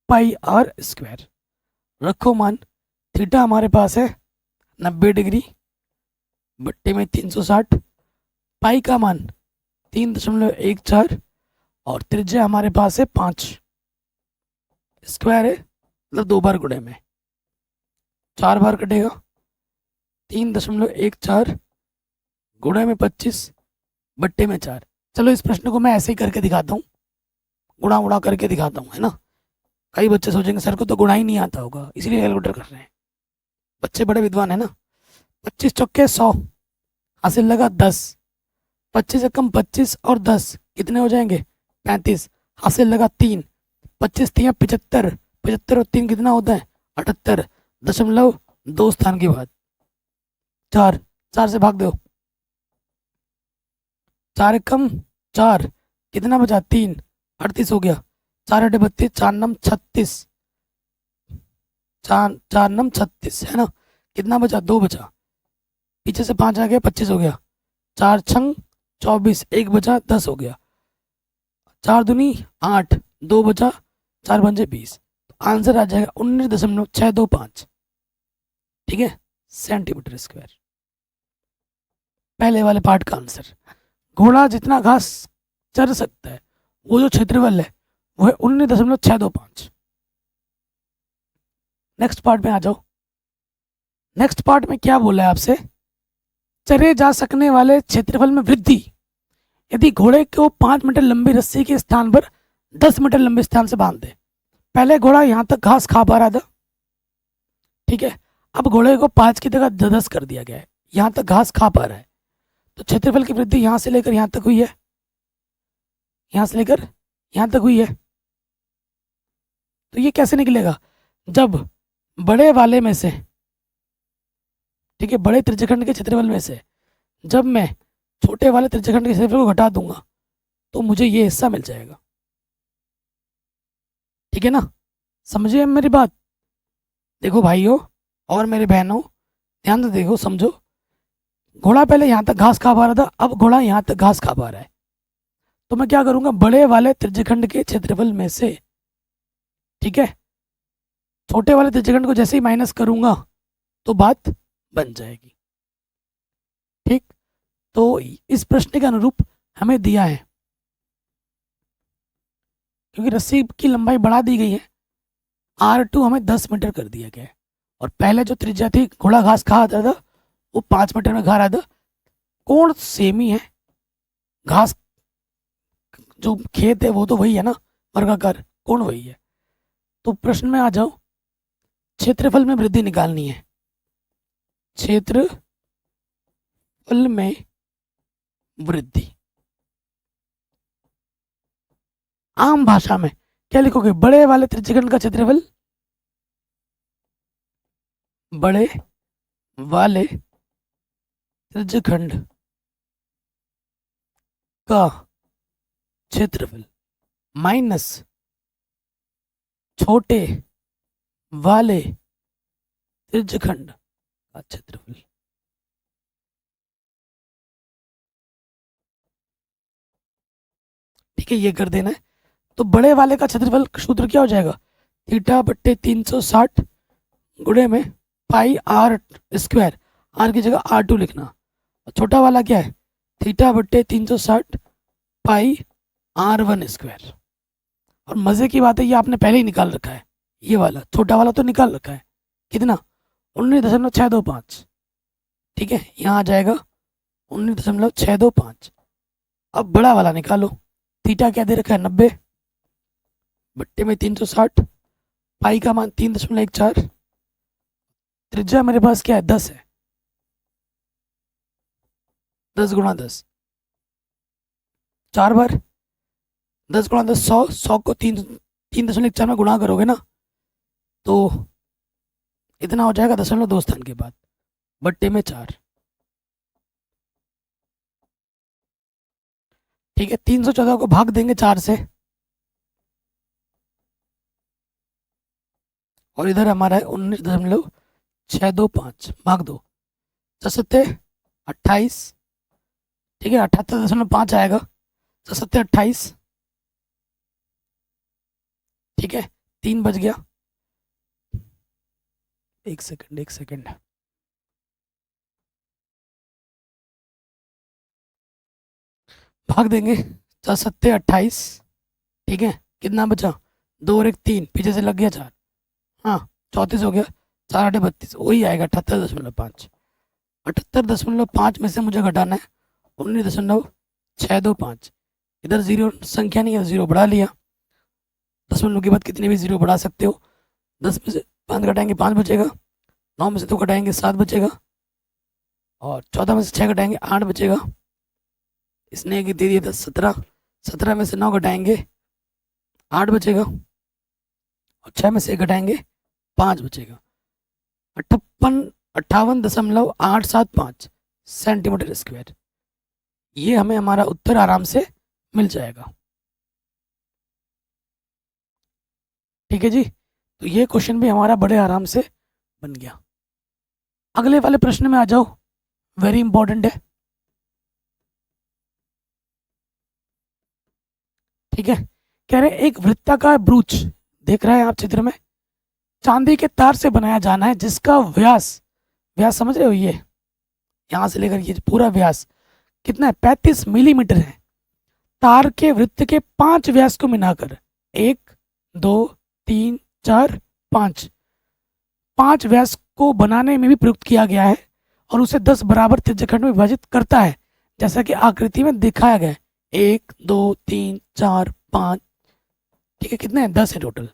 πr²। रखो मान, थीटा हमारे पास है 90 डिग्री बट्टे में 360, पाई का मान 3.14, और त्रिज्या हमारे पास है 5, स्क्वायर है मतलब 2 बार गुणे में, 4 बार कटेगा, 3.14 गुणे में 25 बट्टे में 4। चलो इस प्रश्न को मैं ऐसे ही करके दिखाता हूँ, गुणा उड़ा करके दिखाता हूँ, है ना। कई बच्चे सोचेंगे सर को तो गुणा ही नहीं आता होगा, इसीलिए कैलकुलेटर कर रहे हैं। बच्चे बड़े विद्वान है ना। 25 चौके 100, हासिल लगा 10, 25 से कम 25 और 10 कितने हो जाएंगे, 35, हासिल लगा 3, 25 75, 75 और 3 कितना होता है 78.2 स्थान के बाद 4, 4 से भाग दो, 4 कम 4, कितना बचा 3, 38 हो गया, 4 अठे 32, 4 नम 36, 4 नम 36 है ना, कितना बचा 2 बचा, पीछे से 5 आ गया 25 हो गया, 4 छंग 24, 1 बचा 10 हो गया, 4 दूनी 8, 2 बचा, 4 पंजे 20, आंसर आ जाएगा 19.625, ठीक है, सेंटीमीटर स्क्वायर। पहले वाले पार्ट का आंसर। घोड़ा जितना घास चर सकता है वो जो क्षेत्रफल है वो है 19.625। नेक्स्ट पार्ट में आ जाओ। नेक्स्ट पार्ट में क्या बोला है आपसे, चरे जा सकने वाले क्षेत्रफल में वृद्धि यदि घोड़े को 5 मीटर लंबी रस्सी के स्थान पर 10 मीटर लंबे स्थान से बांध दे। पहले घोड़ा यहाँ तक घास खा पा रहा था, ठीक है, अब घोड़े को 5 की जगह 10 कर दिया गया है, यहाँ तक घास खा पा रहा है, तो क्षेत्रफल की वृद्धि यहाँ से लेकर यहाँ तक हुई है, यहाँ से लेकर यहाँ तक हुई है। तो ये कैसे निकलेगा, जब बड़े वाले में से, ठीक है, बड़े त्रिज्यखंड के क्षेत्रफल में से जब मैं छोटे वाले त्रिज्यखंड के क्षेत्रफल को घटा दूंगा तो मुझे ये हिस्सा मिल जाएगा, ठीक है ना, समझिए मेरी बात। देखो भाइयों और मेरे बहनों, ध्यान से देखो समझो, घोड़ा पहले यहाँ तक घास खा पा रहा था, अब घोड़ा यहाँ तक घास खा पा रहा है, तो मैं क्या करूँगा, बड़े वाले त्रिज्यखंड के क्षेत्रफल में से, ठीक है, छोटे वाले त्रिज्यखंड को जैसे ही माइनस करूँगा तो बात बन जाएगी, ठीक। तो इस प्रश्न के अनुरूप हमें दिया है, क्योंकि रस्सी की लंबाई बढ़ा दी गई है, R2 हमें 10 मीटर कर दिया गया है, और पहले जो त्रिज्या थी घोड़ा घास खा रहा था वो 5 मीटर में खा रहा था, कोण सेम ही है, घास जो खेत है वो तो वही है ना, वर्गाकार कोण वही है। तो प्रश्न में आ जाओ, क्षेत्रफल में वृद्धि निकालनी है, क्षेत्रफल में वृद्धि आम भाषा में क्या लिखोगे, बड़े वाले त्रिज्यखंड का क्षेत्रफल, बड़े वाले त्रिज्यखंड का क्षेत्रफल माइनस छोटे वाले त्रिज्यखंड का क्षेत्रफल। ठीक है, ये कर देना है। तो बड़े वाले का क्षेत्रफल सूत्र क्या हो जाएगा, थीटा बट्टे 360 गुणे में पाई आर स्क्वायर, आर की जगह R2 लिखना, और छोटा वाला क्या है, थीटा बट्टे 360 पाई R1 स्क्वायर। और मजे की बात है ये आपने पहले ही निकाल रखा है, ये वाला छोटा वाला तो निकाल रखा है, कितना 19.625, ठीक है, यहाँ आ जाएगा 19.625। अब बड़ा वाला निकालो, थीटा क्या दे रखा है 90 बट्टे में 360, पाई का मान 3.14, त्रिज्या मेरे पास क्या है 10 है, 10 गुणा 10 4 बार, 10 गुणा 10 100, 100 को 3.4 में गुणा करोगे ना तो इतना हो जाएगा 0.2 स्थान के बाद बट्टे में 4, ठीक है। 314 को भाग देंगे 4 से, और इधर हमारा है 19.625 भाग 2, 28, ठीक है, 78.5 आएगा, 28, ठीक है, 3 बच गया, एक सेकंड, भाग देंगे 28, ठीक है, कितना बचा 2 और 1 3, पीछे से लग गया 4, हाँ 34 हो गया, 4 8 32, वही आएगा 78.5, 78.5 में से मुझे घटाना है 19.625, इधर जीरो संख्या नहीं है, जीरो बढ़ा लिया, दशमलव के बाद कितने भी जीरो बढ़ा सकते हो, 10 में से 5 घटाएंगे 5 बचेगा, 9 में से 2 घटाएंगे 7 बचेगा, और 14 में से 6 घटाएंगे 8 बचेगा, इसने दे दिया था 17, 17 में से 9 घटाएंगे 8 बचेगा, और 6 में से 1 घटाएंगे 5 बचेगा। 58.875 सेंटीमीटर स्क्वायर। ये हमें हमारा उत्तर आराम से मिल जाएगा। ठीक है जी, तो ये क्वेश्चन भी हमारा बड़े आराम से बन गया। अगले वाले प्रश्न में आ जाओ, वेरी इंपॉर्टेंट है। ठीक है, कह रहे एक वृत्ताकार ब्रूच, देख रहे हैं आप चित्र में, चांदी के तार से बनाया जाना है जिसका व्यास, व्यास समझ रहे हो, ये यहां से लेकर ये पूरा व्यास कितना है, 35 मिलीमीटर है। तार के वृत्त के 5 व्यास को मिलाकर 1 2 3 4 5 5 व्यास को बनाने में भी प्रयुक्त किया गया है और उसे 10 बराबर त्रिज्यखंड में विभाजित करता है, जैसा कि आकृति में दिखाया गया है। 1 2 3 4 5, ठीक है, कितने हैं, 10 है टोटल।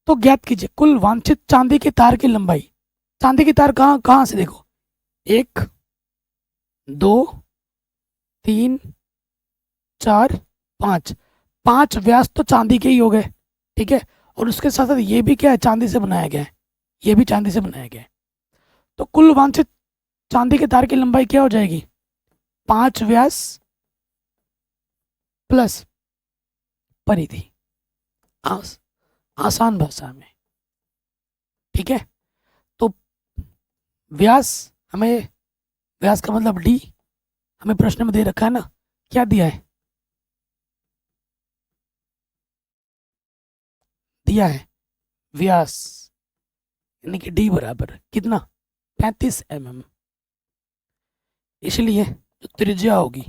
तो ज्ञात कीजिए कुल वांछित चांदी के तार की लंबाई। चांदी की तार कहाँ कहाँ से, देखो 1 2 3 4 5, 5 व्यास तो चांदी के ही हो गए। ठीक है, और उसके साथ साथ ये भी क्या है, चांदी से बनाया गया है, ये भी चांदी से बनाया गया है। तो कुल वांछित चांदी के तार की लंबाई क्या हो जाएगी, 5 व्यास प्लस परिधि, आसान भाषा में। ठीक है, तो व्यास, हमें व्यास का मतलब डी हमें प्रश्न में दे रखा है ना, क्या दिया है, दिया है व्यास यानी कि डी बराबर कितना, 35 mm। इसलिए जो त्रिज्या होगी,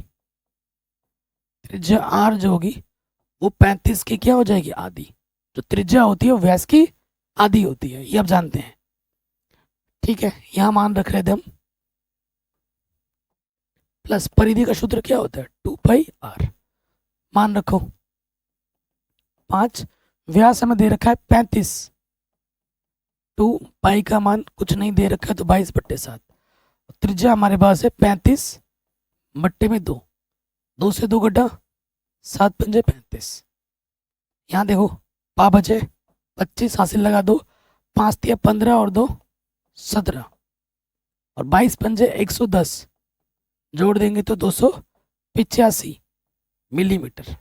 त्रिज्या आर जो होगी वो 35 की क्या हो जाएगी, आधी। जो त्रिज्या होती है वो व्यास की आधी होती है, ये आप जानते हैं। ठीक है, यहां मान रख रहे थे हम, प्लस परिधि का सूत्र क्या होता है, 2πr, मान रखो 5, व्यास हमें दे रखा है 35, 2π का मान कुछ नहीं दे रखा है तो 22/7, त्रिज्या हमारे पास है 35 बट्टे में 2, 2 से 2 घटा 7 पंजे 35। यहाँ देखो पा बचे 25, हासिल लगा दो, 5 तिया 15 और 2 17 और 22 पंजे 110, जोड़ देंगे तो 285 मिलीमीटर।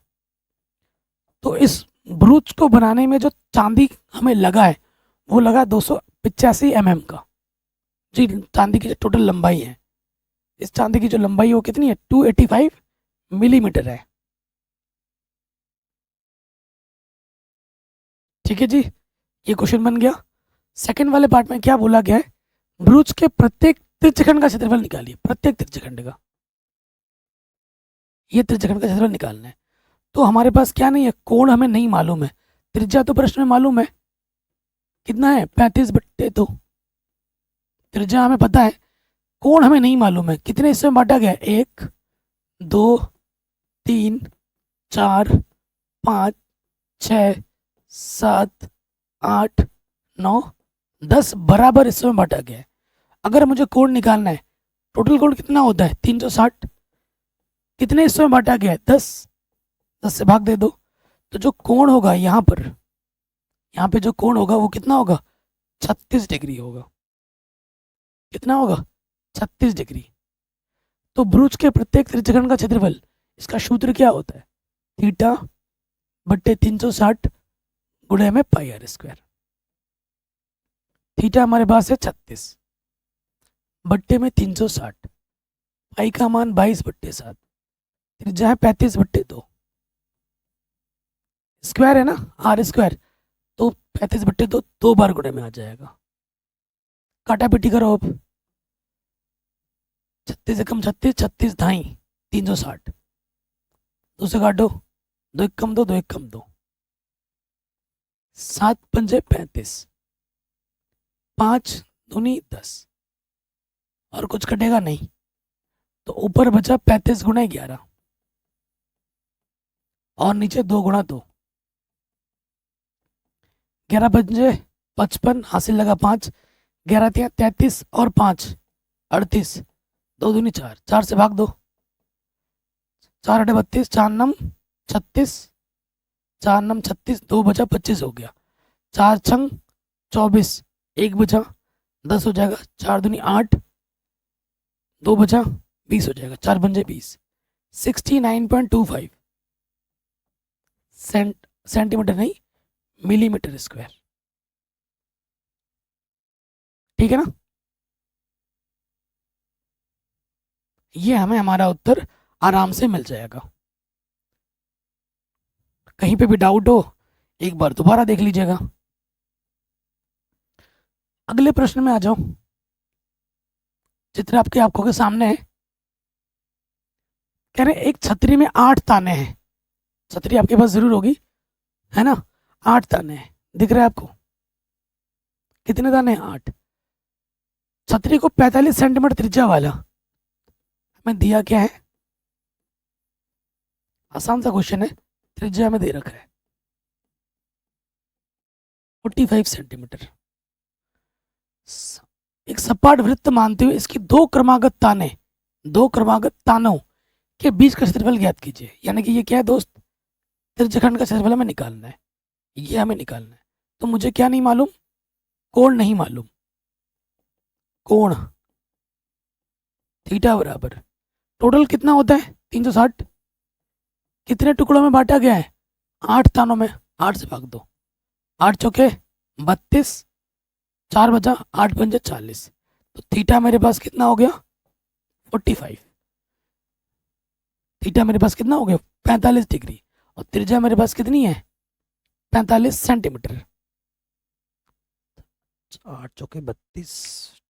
तो इस ब्रूच को बनाने में जो चांदी हमें लगा है वो लगा 285 mm का। जी, चांदी की जो टोटल लंबाई है, इस चांदी की जो लंबाई वो कितनी है, 285 मिलीमीटर है। ठीक है जी, ये क्वेश्चन बन गया। सेकंड वाले पार्ट में क्या बोला गया है, ब्रूच के प्रत्येक त्रिज्यखंड का क्षेत्रफल निकालिए, प्रत्येक त्रिज्यखंड का, ये त्रिज्यखंड का क्षेत्रफल निकालना है। तो हमारे पास क्या नहीं है, कोण हमें नहीं मालूम है, त्रिज्या तो प्रश्न में मालूम है कितना है, 35/2, त्रिज्या हमें पता है, कोण हमें नहीं मालूम है, कितने हिस्से में बांटा गया है, 1 2 3 4 5 6 7 8 9 10 बराबर हिस्सों में बांटा गया है। अगर मुझे कोण निकालना है, टोटल कोण कितना होता है, 360, कितने हिस्सों में बांटा गया है, 10, 10 से भाग दे दो। तो जो कोण होगा यहाँ पर, यहाँ पे जो कोण होगा वो कितना होगा, 36 डिग्री होगा। कितना होगा, 36 डिग्री। तो ब्रूच के प्रत्येक त्रिज्यखंड का क्षेत्रफल, इसका सूत्र क्या होता है, थीटा बट्टे 360 गुणे में पाई आर स्क्वायर। थीटा हमारे पास है 36 बट्टे में 360, पाई का मान 22/7, त्रिज्या है 35/2, स्क्वायर है ना, आर स्क्वायर, तो 35/2 दो बार गुणे में आ जाएगा। काटा पिटी करो अब, 36 एकम 36, 36 धाई 360, 2 से काटो, 2 एकम 2, 2 एकम 2, 7 पंजे 35, 5 दूनी 10 और कुछ कटेगा नहीं, तो ऊपर बचा 35 गुणा 11 और नीचे 2 गुणा 2, 11 पंजे 55, हासिल लगा 5, 11 तिया 33 और 5 38, 2 दूनी 4, 4 से भाग दो, 4 8 32, 4 9 36, 4 नम 36, 2 बचा 25 हो गया, 4 छंग 24, 1 बचा 10 हो जाएगा, 4 दूनी 8, 2 बचा 20 हो जाएगा, 4 बन जाए 20, 69.25 सेंटीमीटर नहीं, मिलीमीटर स्क्वायर। ठीक है ना? ये हमें हमारा उत्तर आराम से मिल जाएगा। कहीं पे भी डाउट हो एक बार दोबारा देख लीजिएगा। अगले प्रश्न में आ जाओ। चित्र आपकी आंखों के सामने है। कह रहे एक छतरी में 8 ताने हैं। छतरी आपके पास जरूर होगी, है ना? 8 ताने हैं, दिख रहा है आपको? कितने दाने हैं? 8। छतरी को 45 सेंटीमीटर त्रिज्या वाला हमें दिया क्या है? आसान सा क्वेश्चन है, त्रिज्या में दे रखा है 45 सेंटीमीटर। एक सपाट वृत्त मानते हुए इसकी दो क्रमागत तानों के बीच का क्षेत्रफल ज्ञात कीजिए। यानी कि ये क्या है दोस्त? त्रिज्यखंड का क्षेत्रफल हमें निकालना है, ये हमें निकालना है। तो मुझे क्या नहीं मालूम? कोण नहीं मालूम। कोण थीटा बराबर टोटल कितना होता है? 360। कितने टुकड़ों में बांटा गया है? 8 तानों में। 8 से भाग दो, 8 चौके 32, 4 बचा, 8 पंजे 40। तो थीटा मेरे पास कितना हो गया? 45। थीटा मेरे पास कितना हो गया? 45 डिग्री। और त्रिज्या मेरे पास कितनी है? 45 सेंटीमीटर। 8 चौके 32।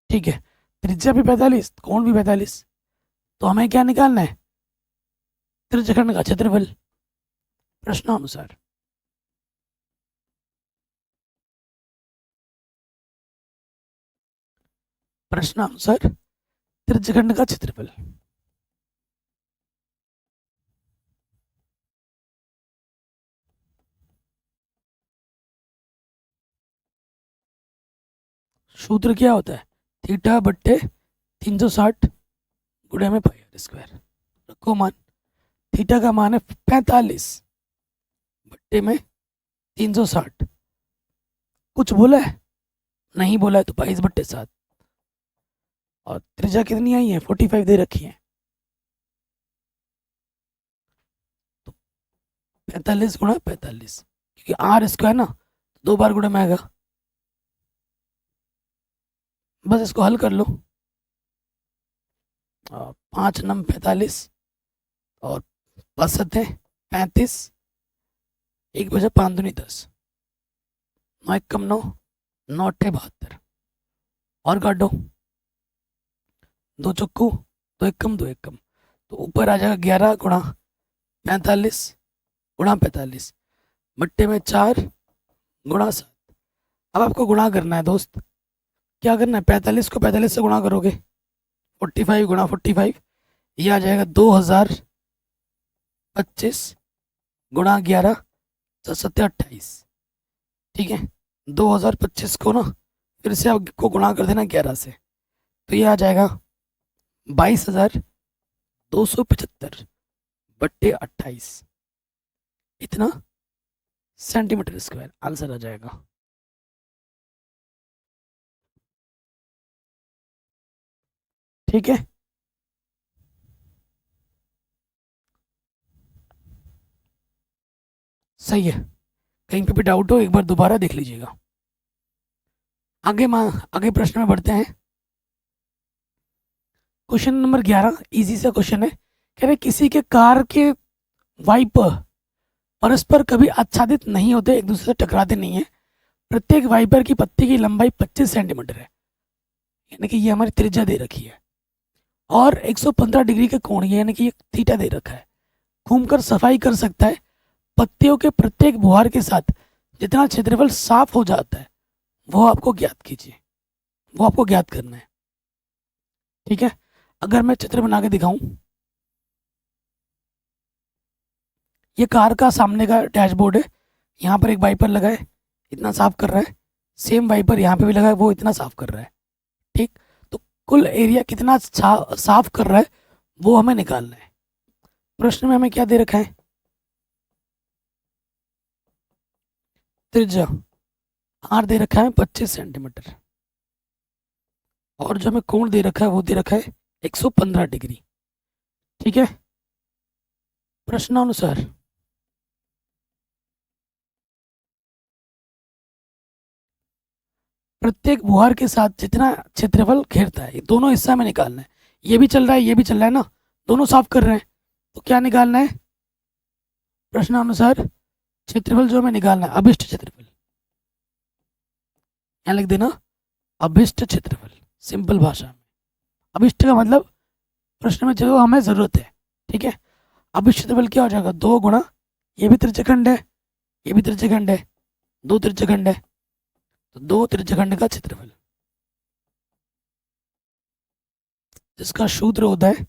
ठीक है, त्रिज्या भी 45, कोण भी 45। तो हमें क्या निकालना है? त्रिज्यखंड का क्षेत्रफल प्रश्नानुसार। प्रश्नानुसार त्रिज्यखंड का क्षेत्रफल। सूत्र क्या होता है? थीटा बट्टे 360 गुणे में पाई आर स्क्वायर। रखो मान, थीटा का मान है 45 बट्टे में 360। कुछ बोला है? नहीं बोला है, तो 22/7। और त्रिज्या कितनी आई है? 45 दे रखी है। तो 45 गुणा 45, क्योंकि आर स्क्वायर ना 2 बार गुणा में आएगा। बस इसको हल कर लो। 5 नम 45 और 5 है 35, 1 बजा 5 दूनी 10, 9 1 कम 9, 9 8 72। और काट दो, 2 चक्कू 2 1 कम 2 1 कम। तो ऊपर आ जाएगा 11 गुणा 45 गुणा 45 बट्टे में 4 गुणा 7। अब आपको गुणा करना है दोस्त। क्या करना है? 45 को 45 से गुणा करोगे, 45 गुणा 45, ये आ जाएगा 2025 गुणा 11, 7 ठीक है। 2025 को ना फिर से आपको गुणा कर देना 11 से, तो ये आ जाएगा 22,275 बट्टे 28, इतना सेंटीमीटर स्क्वायर आंसर आ जाएगा। ठीक है, सही है। कहीं पे भी डाउट हो एक बार दोबारा देख लीजिएगा। आगे प्रश्न में बढ़ते हैं। क्वेश्चन नंबर 11 इजी सा क्वेश्चन है। कह रहे किसी के कार के वाइपर परस्पर कभी आच्छादित नहीं होते, एक दूसरे से टकराते नहीं है। प्रत्येक वाइपर की पत्ती की लंबाई 25 सेंटीमीटर है, यानी कि ये हमारी त्रिज्या दे रखी है, और 115 डिग्री का कोण, यानी कि ये थीटा दे रखा है। घूमकर सफाई कर सकता है। पत्तियों के प्रत्येक बुहार के साथ जितना क्षेत्रफल साफ हो जाता है वो आपको ज्ञात कीजिए, वो आपको ज्ञात करना है। ठीक है, अगर मैं चित्र बना के दिखाऊं, ये कार का सामने का डैशबोर्ड है। यहाँ पर एक वाइपर लगा है, इतना साफ कर रहा है। सेम वाइपर यहाँ पे भी लगा है, वो इतना साफ कर रहा है। ठीक, तो कुल एरिया कितना साफ कर रहा है वो हमें निकालना है। प्रश्न में हमें क्या दे रखा है? त्रिज्या आर दे रखा है 25 सेंटीमीटर, और जो हमें कोण दे रखा है वो दे रखा है 115 डिग्री। ठीक है, प्रश्नानुसार प्रत्येक बुहार के साथ जितना क्षेत्रफल घेरता है, ये दोनों हिस्सा में निकालना है। ये भी चल रहा है, ये भी चल रहा है ना, दोनों साफ कर रहे हैं, तो क्या निकालना है? प्रश्नानुसार क्षेत्रफल जो हमें निकालना है, अभिष्ट क्षेत्रफल, यहाँ लिख देना अभिष्ट क्षेत्रफल, सिंपल भाषा में। अभिष्ट का मतलब प्रश्न में जो हमें जरूरत है। ठीक है, अभिष्ट क्षेत्रफल क्या हो जाएगा? 2 गुणा, ये भी त्रिज्यखंड है, ये भी त्रिज्यखंड है, 2 त्रिज्यखंड है, तो 2 त्रिज्यखंड का क्षेत्रफल, जिसका सूत्र होता है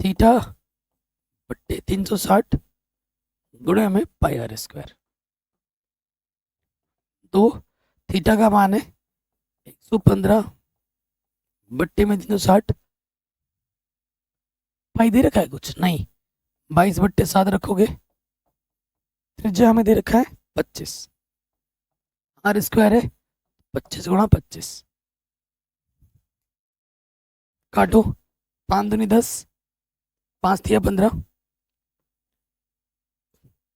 थीटा बट्टे 360 गुणे में पाई आर स्क्वायर। तो थीटा का मान है 115 बट्टे में 360, पाई दे रखा है कुछ नहीं, 22 बट्टे 7 रखोगे, त्रिज्या हमें दे रखा है 25, आर स्क्वायर है 25 गुणा 25, काटो, 5 दूनी 10, 5 तिया 15,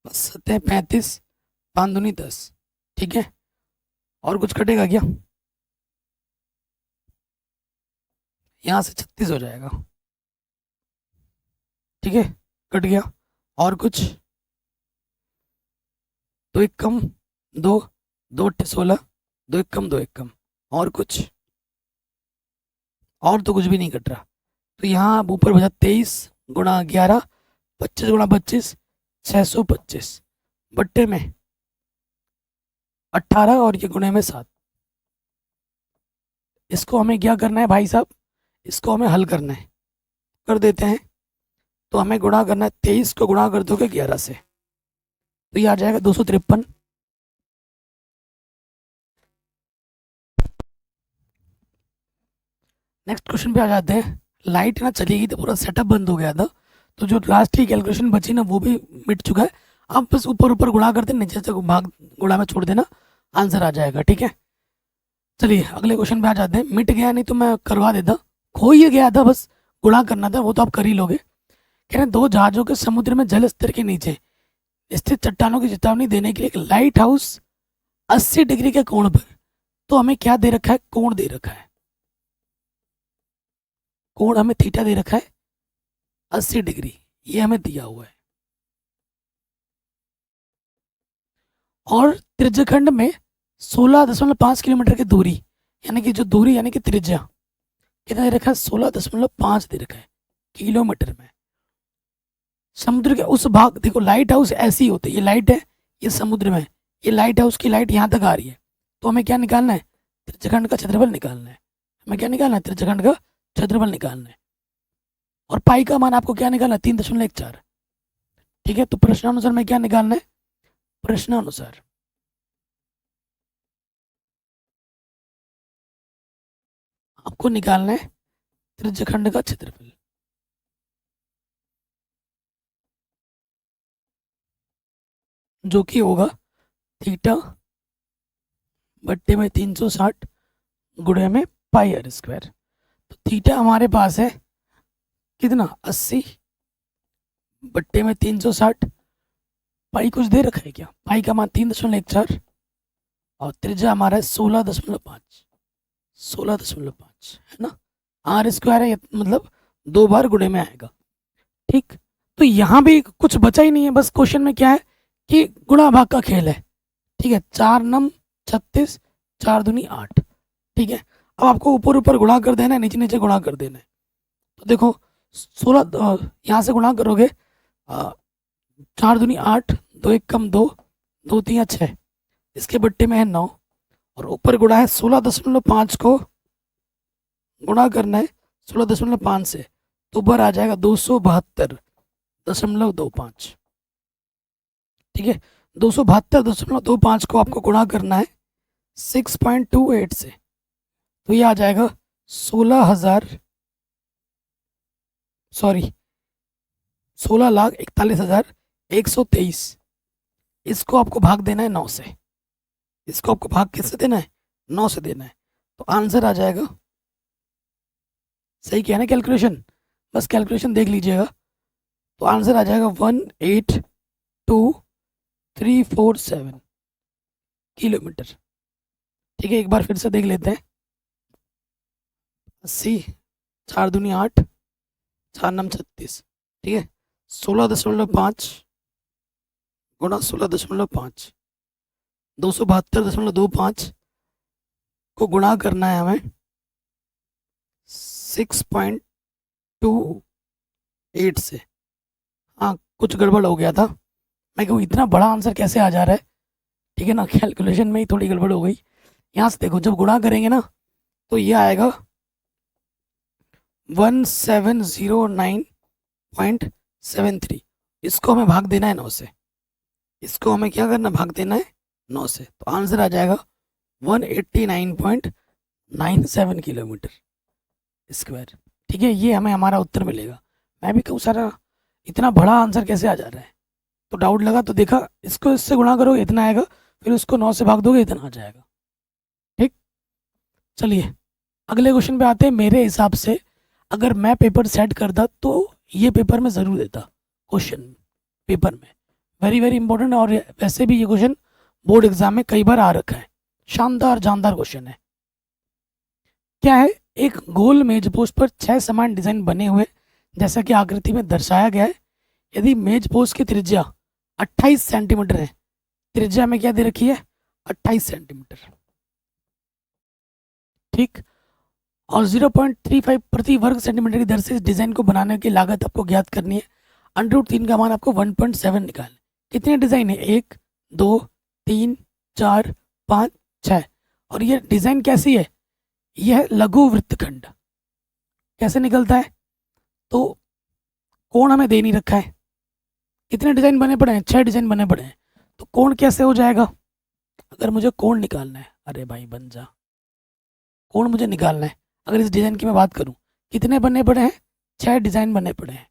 7 35, 5 दूनी 10। ठीक है, और कुछ कटेगा क्या? यहाँ से 36 हो जाएगा। ठीक है, कट गया। और कुछ? 2 एक कम 2, 2 अट्ठे 16, 2 एक कम 2 एक कम, और कुछ? और तो कुछ भी नहीं कट रहा। तो यहाँ ऊपर बचा 23 गुणा 11, 25 गुणा 25, 625 बट्टे में 18, और ये गुणे में 7। इसको हमें क्या करना है भाई साहब? इसको हमें हल करना है, कर देते हैं। तो हमें गुणा करना है, 23 को गुणा कर दोगे 11 से, तो ये आ जाएगा 253। नेक्स्ट क्वेश्चन पे आ जाते हैं। लाइट ना चलेगी तो पूरा सेटअप बंद हो गया था, तो जो लास्ट की कैलकुलेशन बची ना वो भी मिट चुका है। अब बस ऊपर ऊपर गुणा करते, नीचे से भाग गुणा में छोड़ देना, आंसर आ जाएगा। ठीक है, चलिए अगले क्वेश्चन पे आ जाते हैं। मिट गया नहीं तो मैं करवा देता, खो ही गया था, बस गुणा करना था, वो तो आप कर ही लोगे। कह रहे हैं 2 जहाजों के समुद्र में जल स्तर के नीचे स्थित चट्टानों की चेतावनी देने के लिए एक लाइट हाउस 80 डिग्री के कोण पर, तो हमें क्या दे रखा है? कोण दे रखा है, कोण हमें थीटा दे रखा है 80 डिग्री, ये हमें दिया हुआ है। और त्रिज्यखंड में 16.5 किलोमीटर की दूरी, यानी कि जो दूरी यानी कि त्रिज्या कितना दे रखा है? 16.5 दे रखा है किलोमीटर में। समुद्र के उस भाग, देखो लाइट हाउस ऐसी होती है, ये लाइट है, ये समुद्र में, ये लाइट हाउस की लाइट यहाँ तक आ रही है, तो हमें क्या निकालना है? त्रिज्यखंड का क्षेत्रफल निकालना है। हमें क्या निकालना है? त्रिज्यखंड का क्षेत्रफल निकालना है। और पाई का मान आपको क्या निकालना है? 3.14। ठीक है, तो प्रश्नानुसार में क्या निकालना है? प्रश्नानुसार आपको निकालना है त्रिज्यखंड का क्षेत्रफल, जो कि होगा थीटा बट्टे में 360 गुणे में पाई आर स्क्वायर। तो थीटा हमारे पास है कितना? 80 बट्टे में 360, पाई कुछ दे रखा है क्या? पाई का मान 3.14, और त्रिज्या हमारा है 16.5, 16.5 है ना। आर स्क्वायर है, मतलब 2 बार गुणे में आएगा। ठीक, तो यहाँ भी कुछ बचा ही नहीं है, बस क्वेश्चन में क्या है कि गुणा भाग का खेल है। ठीक है, 4 नम 36, 4 दूनी 8। ठीक है, अब आपको ऊपर ऊपर गुणा कर देना है, नीचे नीचे गुणा कर देना है। तो देखो 16 यहाँ से गुणा करोगे, 4 दूनी 8, 2 एक कम 2, 2 3 6, इसके बट्टे में है 9, और ऊपर गुणा है 16.5 को गुणा करना है 16.5 से, तो ऊपर आ जाएगा 272.25। ठीक है, 272.25 को आपको गुणा करना है 6.28 से, तो ये आ जाएगा 16,41,41,123। इसको आपको भाग देना है 9 से, इसको आपको भाग किससे देना है, 9 से देना है। तो आंसर आ जाएगा, सही किया ना कैलकुलेशन, बस कैलकुलेशन देख लीजिएगा। तो आंसर आ जाएगा 182,347 किलोमीटर। ठीक है, एक बार फिर से देख लेते हैं। 80, 4 दूनी 8, 4 नम 36, ठीक है। 16.5 गुणा 16.5, 272.25 को गुणा करना है हमें 6.28 से। हाँ, कुछ गड़बड़ हो गया था, मैं कहूँ इतना बड़ा आंसर कैसे आ जा रहा है, ठीक है ना, कैलकुलेशन में ही थोड़ी गड़बड़ हो गई। यहाँ से देखो, जब गुणा करेंगे ना तो ये आएगा 1709.73। इसको हमें भाग देना है 9 से, इसको हमें क्या करना, भाग देना है 9 से। तो आंसर आ जाएगा 189.97 किलोमीटर स्क्वायर। ठीक है, ये हमें हमारा उत्तर मिलेगा। मैं भी कहूँ सारा इतना बड़ा आंसर कैसे आ जा रहा है, तो डाउट लगा, तो देखा इसको इससे गुणा करोगे इतना आएगा, फिर उसको 9 से भाग दोगे इतना आ जाएगा। ठीक, चलिए अगले क्वेश्चन पे आते हैं। मेरे हिसाब से अगर मैं पेपर सेट करता तो ये पेपर में ज़रूर देता, क्वेश्चन पेपर में, वेरी वेरी इंपॉर्टेंट। और वैसे भी ये क्वेश्चन बोर्ड एग्जाम में कई बार आ रखा है, शानदार जानदार क्वेश्चन है। क्या है, एक गोल मेज पोस्ट पर 6 समान डिजाइन बने हुए जैसा कि आकृति में दर्शाया गया है। यदि मेज पोस्ट की त्रिज्या 28 सेंटीमीटर है, त्रिज्या में क्या दे रखी है, 28 सेंटीमीटर, ठीक, और 0.35 प्रति वर्ग सेंटीमीटर की दर से इस डिजाइन को बनाने की लागत आपको ज्ञात करनी है। √3 का मान आपको 1.7 निकालना। कितने डिजाइन है, 1 2 3 4 5 6। और ये डिजाइन कैसी है, यह लघु वृत्तखंड। कैसे निकलता है, तो कोण हमें दे नहीं रखा है, कितने डिजाइन बने पड़े हैं, 6 डिजाइन बने पड़े हैं। तो कोण कैसे हो जाएगा, अगर मुझे कोण निकालना है, अरे भाई बन जा, कोण मुझे निकालना है। अगर इस डिजाइन की मैं बात करूं, कितने बने पड़े हैं, 6 डिजाइन बने पड़े हैं,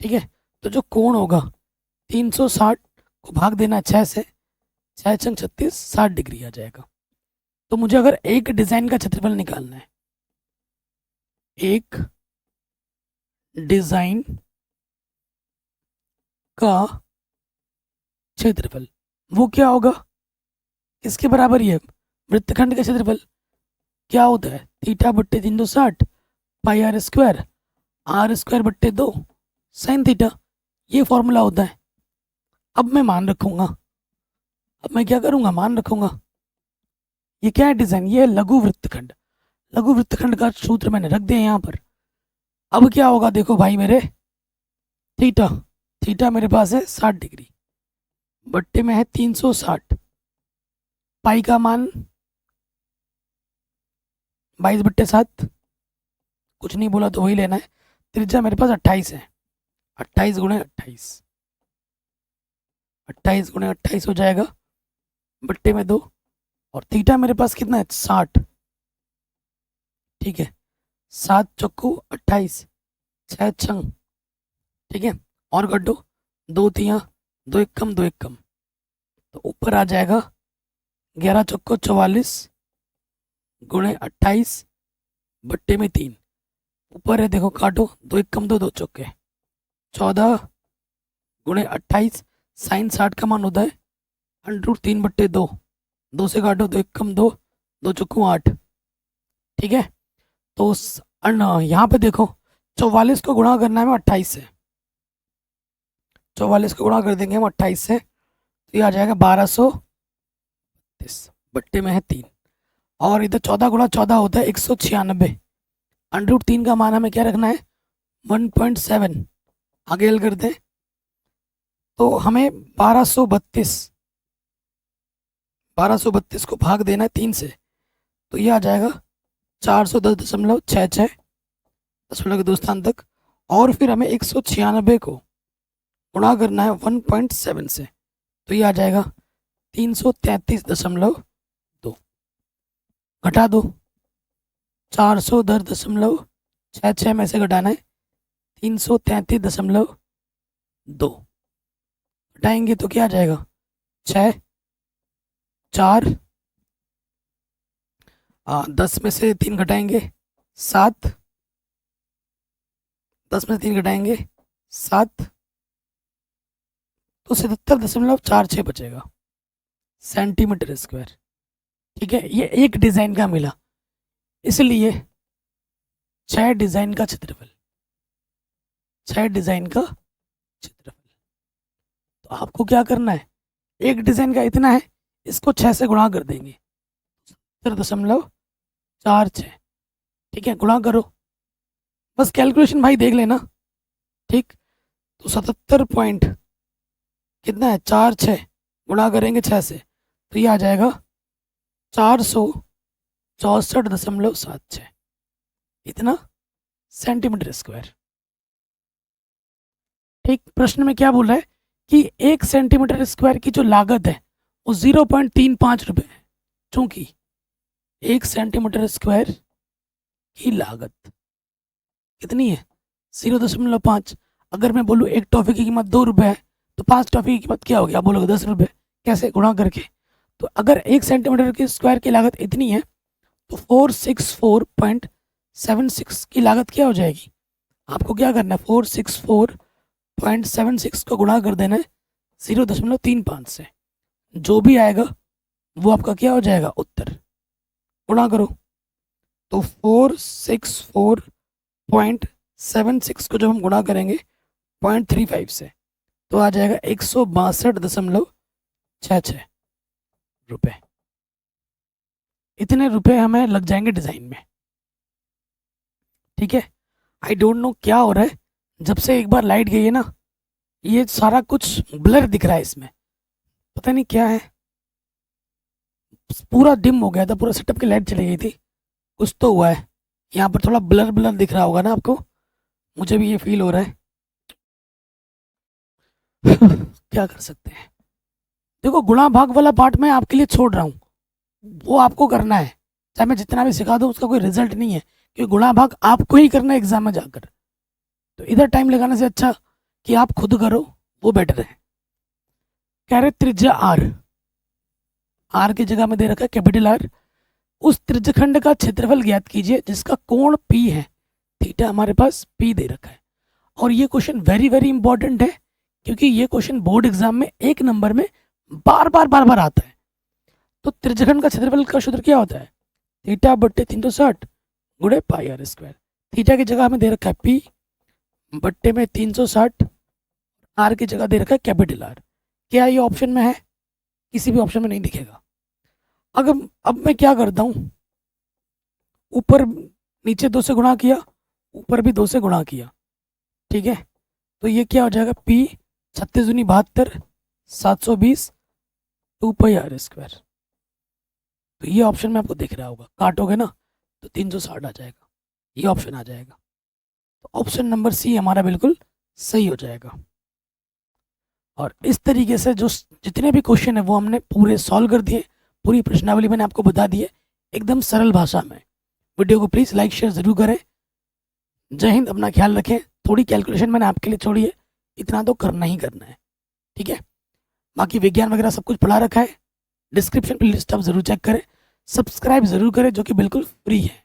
ठीक है। तो जो कोण होगा 360 को भाग देना 6 से, 6 छंग 36, 60 डिग्री आ जाएगा। तो मुझे अगर एक डिजाइन का क्षेत्रफल निकालना है, एक डिजाइन का क्षेत्रफल, वो क्या होगा, किसके बराबर है, वृत्तखंड का क्षेत्रफल क्या होता है, थीटा बट्टे 360 पाई r स्क्वायर, r² बट्टे 2 साइन थीटा, ये फॉर्मूला होता है। अब मैं मान रखूंगा, अब मैं क्या करूंगा, मान रखूंगा। ये क्या है, डिजाइन, ये है लघु वृत्तखंड। लघु वृत्तखंड का सूत्र मैंने रख दिया यहाँ पर। अब क्या होगा, देखो भाई मेरे, थीटा, थीटा मेरे पास है 60 डिग्री, बट्टे में है 360, पाई का मान 22/7, कुछ नहीं बोला तो वही लेना है। त्रिज्या मेरे पास 28 है, 28 गुणे 28, 28 गुणे 28 हो जाएगा, बट्टे में 2। और थीटा मेरे पास कितना है, 60, ठीक है, 7 चौको 28, 6 छंग, ठीक है, और गड्ढो 2 तिया 2 एक कम 2 एक कम, तो ऊपर आ जाएगा 11 चौको 44 गुणे 28 बट्टे में 3, ऊपर है देखो काटो, 2 एक कम 2 2 चौके 14 गुणे 28, साइन 60 का मान होता है √3 बट्टे 2, 2 से काटो 2 एक कम 2 2 चौको 8, ठीक है। तो यहाँ पे देखो 44 को गुणा करना है हमें 28 से, 44 को गुणा कर देंगे हम 28 से, तो ये आ जाएगा 1232 बट्टे में है 3। और इधर 14 गुणा 14 होता है 196, √3 का मान हमें क्या रखना है, 1.7, आगे हल करते हैं। तो हमें 1232 को भाग देना है 3 से, तो ये आ जाएगा 410.66 दशमलव के 2 स्थान तक। और फिर हमें 196 को गुणा करना है 1.7 से, तो ये आ जाएगा 333.2, घटा दो 410.66 में से घटाना है 333.2, घटाएंगे तो क्या आ जाएगा 6, 4, 10 में से 3 घटाएंगे 7, 10 में से 3 घटाएंगे 7, तो 77.46 बचेगा सेंटीमीटर स्क्वायर। ठीक है, ये एक डिज़ाइन का मिला, इसलिए 6 डिज़ाइन का क्षेत्रफल, 6 डिज़ाइन का क्षेत्रफल। तो आपको क्या करना है, एक डिज़ाइन का इतना है, इसको 6 से गुणा कर देंगे 77.46। ठीक है, गुणा करो, बस कैलकुलेशन भाई देख लेना। ठीक, तो 77 पॉइंट कितना है, 46 गुणा करेंगे 6 से, तो ये आ जाएगा 464.76, इतना सेंटीमीटर स्क्वायर। ठीक, प्रश्न में क्या बोल रहा है कि 1 सेंटीमीटर स्क्वायर की जो लागत है वो 0.35 रुपये है। चूंकि 1 सेंटीमीटर स्क्वायर की लागत कितनी है, 0.5। अगर मैं बोलूँ एक टॉफ़ी की कीमत 2 रुपये है, तो 5 टॉफ़ी की कीमत क्या होगी, आप बोलोगे 10 रुपये। कैसे, गुणा करके। तो अगर 1 सेंटीमीटर की स्क्वायर की लागत इतनी है, तो 464.76 की लागत क्या हो जाएगी, आपको क्या करना है, 464.76 को गुणा कर देना है 0.35 से, जो भी आएगा वो आपका क्या हो जाएगा, उत्तर। गुणा करो, तो 464.76 को जब हम गुणा करेंगे 0.35 से, तो आ जाएगा 162.66 रुपये। इतने रुपए हमें लग जाएंगे डिज़ाइन में। ठीक है, आई डोंट नो क्या हो रहा है, जब से एक बार लाइट गई है ना, ये सारा कुछ ब्लर दिख रहा है इसमें, पता नहीं क्या है, पूरा डिम हो गया था, पूरा सेटअप की लाइट चली गई थी, कुछ तो हुआ है। यहाँ पर थोड़ा ब्लर ब्लर दिख रहा होगा ना आपको, मुझे भी ये फील हो रहा है। क्या कर सकते हैं, देखो गुणा भाग वाला पार्ट मैं आपके लिए छोड़ रहा हूँ, वो आपको करना है, चाहे मैं जितना भी सिखा दूँ उसका कोई रिजल्ट नहीं है, क्योंकि गुणा भाग आपको ही करना है एग्जाम में जाकर। तो इधर टाइम लगाने से अच्छा कि आप खुद करो, वो बेटर है। कह रहे त्रिज्या आर की जगह में दे रखा है कैपिटल आर। उस त्रिज्यखंड का क्षेत्रफल ज्ञात कीजिए जिसका कोण पी है, थीटा हमारे पास पी दे रखा है। और ये क्वेश्चन वेरी वेरी इंपॉर्टेंट है, क्योंकि ये क्वेश्चन बोर्ड एग्जाम में 1 नंबर में बार बार आता है। तो त्रिज्यखंड का क्षेत्रफल का सूत्र क्या होता है, थीटा बट्टे 360 गुणे पाई आर स्क्वायर। थीटा की जगह हमें दे रखा है पी, बट्टे में 360, आर की जगह दे रखा है कैपिटल आर। क्या ये ऑप्शन में है, किसी भी ऑप्शन में नहीं दिखेगा। अगर अब मैं क्या करता हूँ, ऊपर नीचे 2 से गुणा किया, ऊपर भी 2 से गुणा किया। ठीक है, तो ये क्या हो जाएगा, पी 36 दूनी 72, 720 2 पाई आर स्क्वायर। तो ये ऑप्शन में आपको दिख रहा होगा, काटोगे ना तो 360 आ जाएगा, ये ऑप्शन आ जाएगा। तो ऑप्शन नंबर सी हमारा बिल्कुल सही हो जाएगा। और इस तरीके से जो जितने भी क्वेश्चन है वो हमने पूरे सॉल्व कर दिए, पूरी प्रश्नावली मैंने आपको बता दी है एकदम सरल भाषा में। वीडियो को प्लीज़ लाइक शेयर ज़रूर करें। जय हिंद, अपना ख्याल रखें। थोड़ी कैलकुलेशन मैंने आपके लिए छोड़ी है, इतना तो करना ही करना है। ठीक है, बाकी विज्ञान वगैरह सब कुछ पढ़ा रखा है, डिस्क्रिप्शन प्ले लिस्ट आप ज़रूर चेक करें, सब्सक्राइब ज़रूर करें जो कि बिल्कुल फ्री है।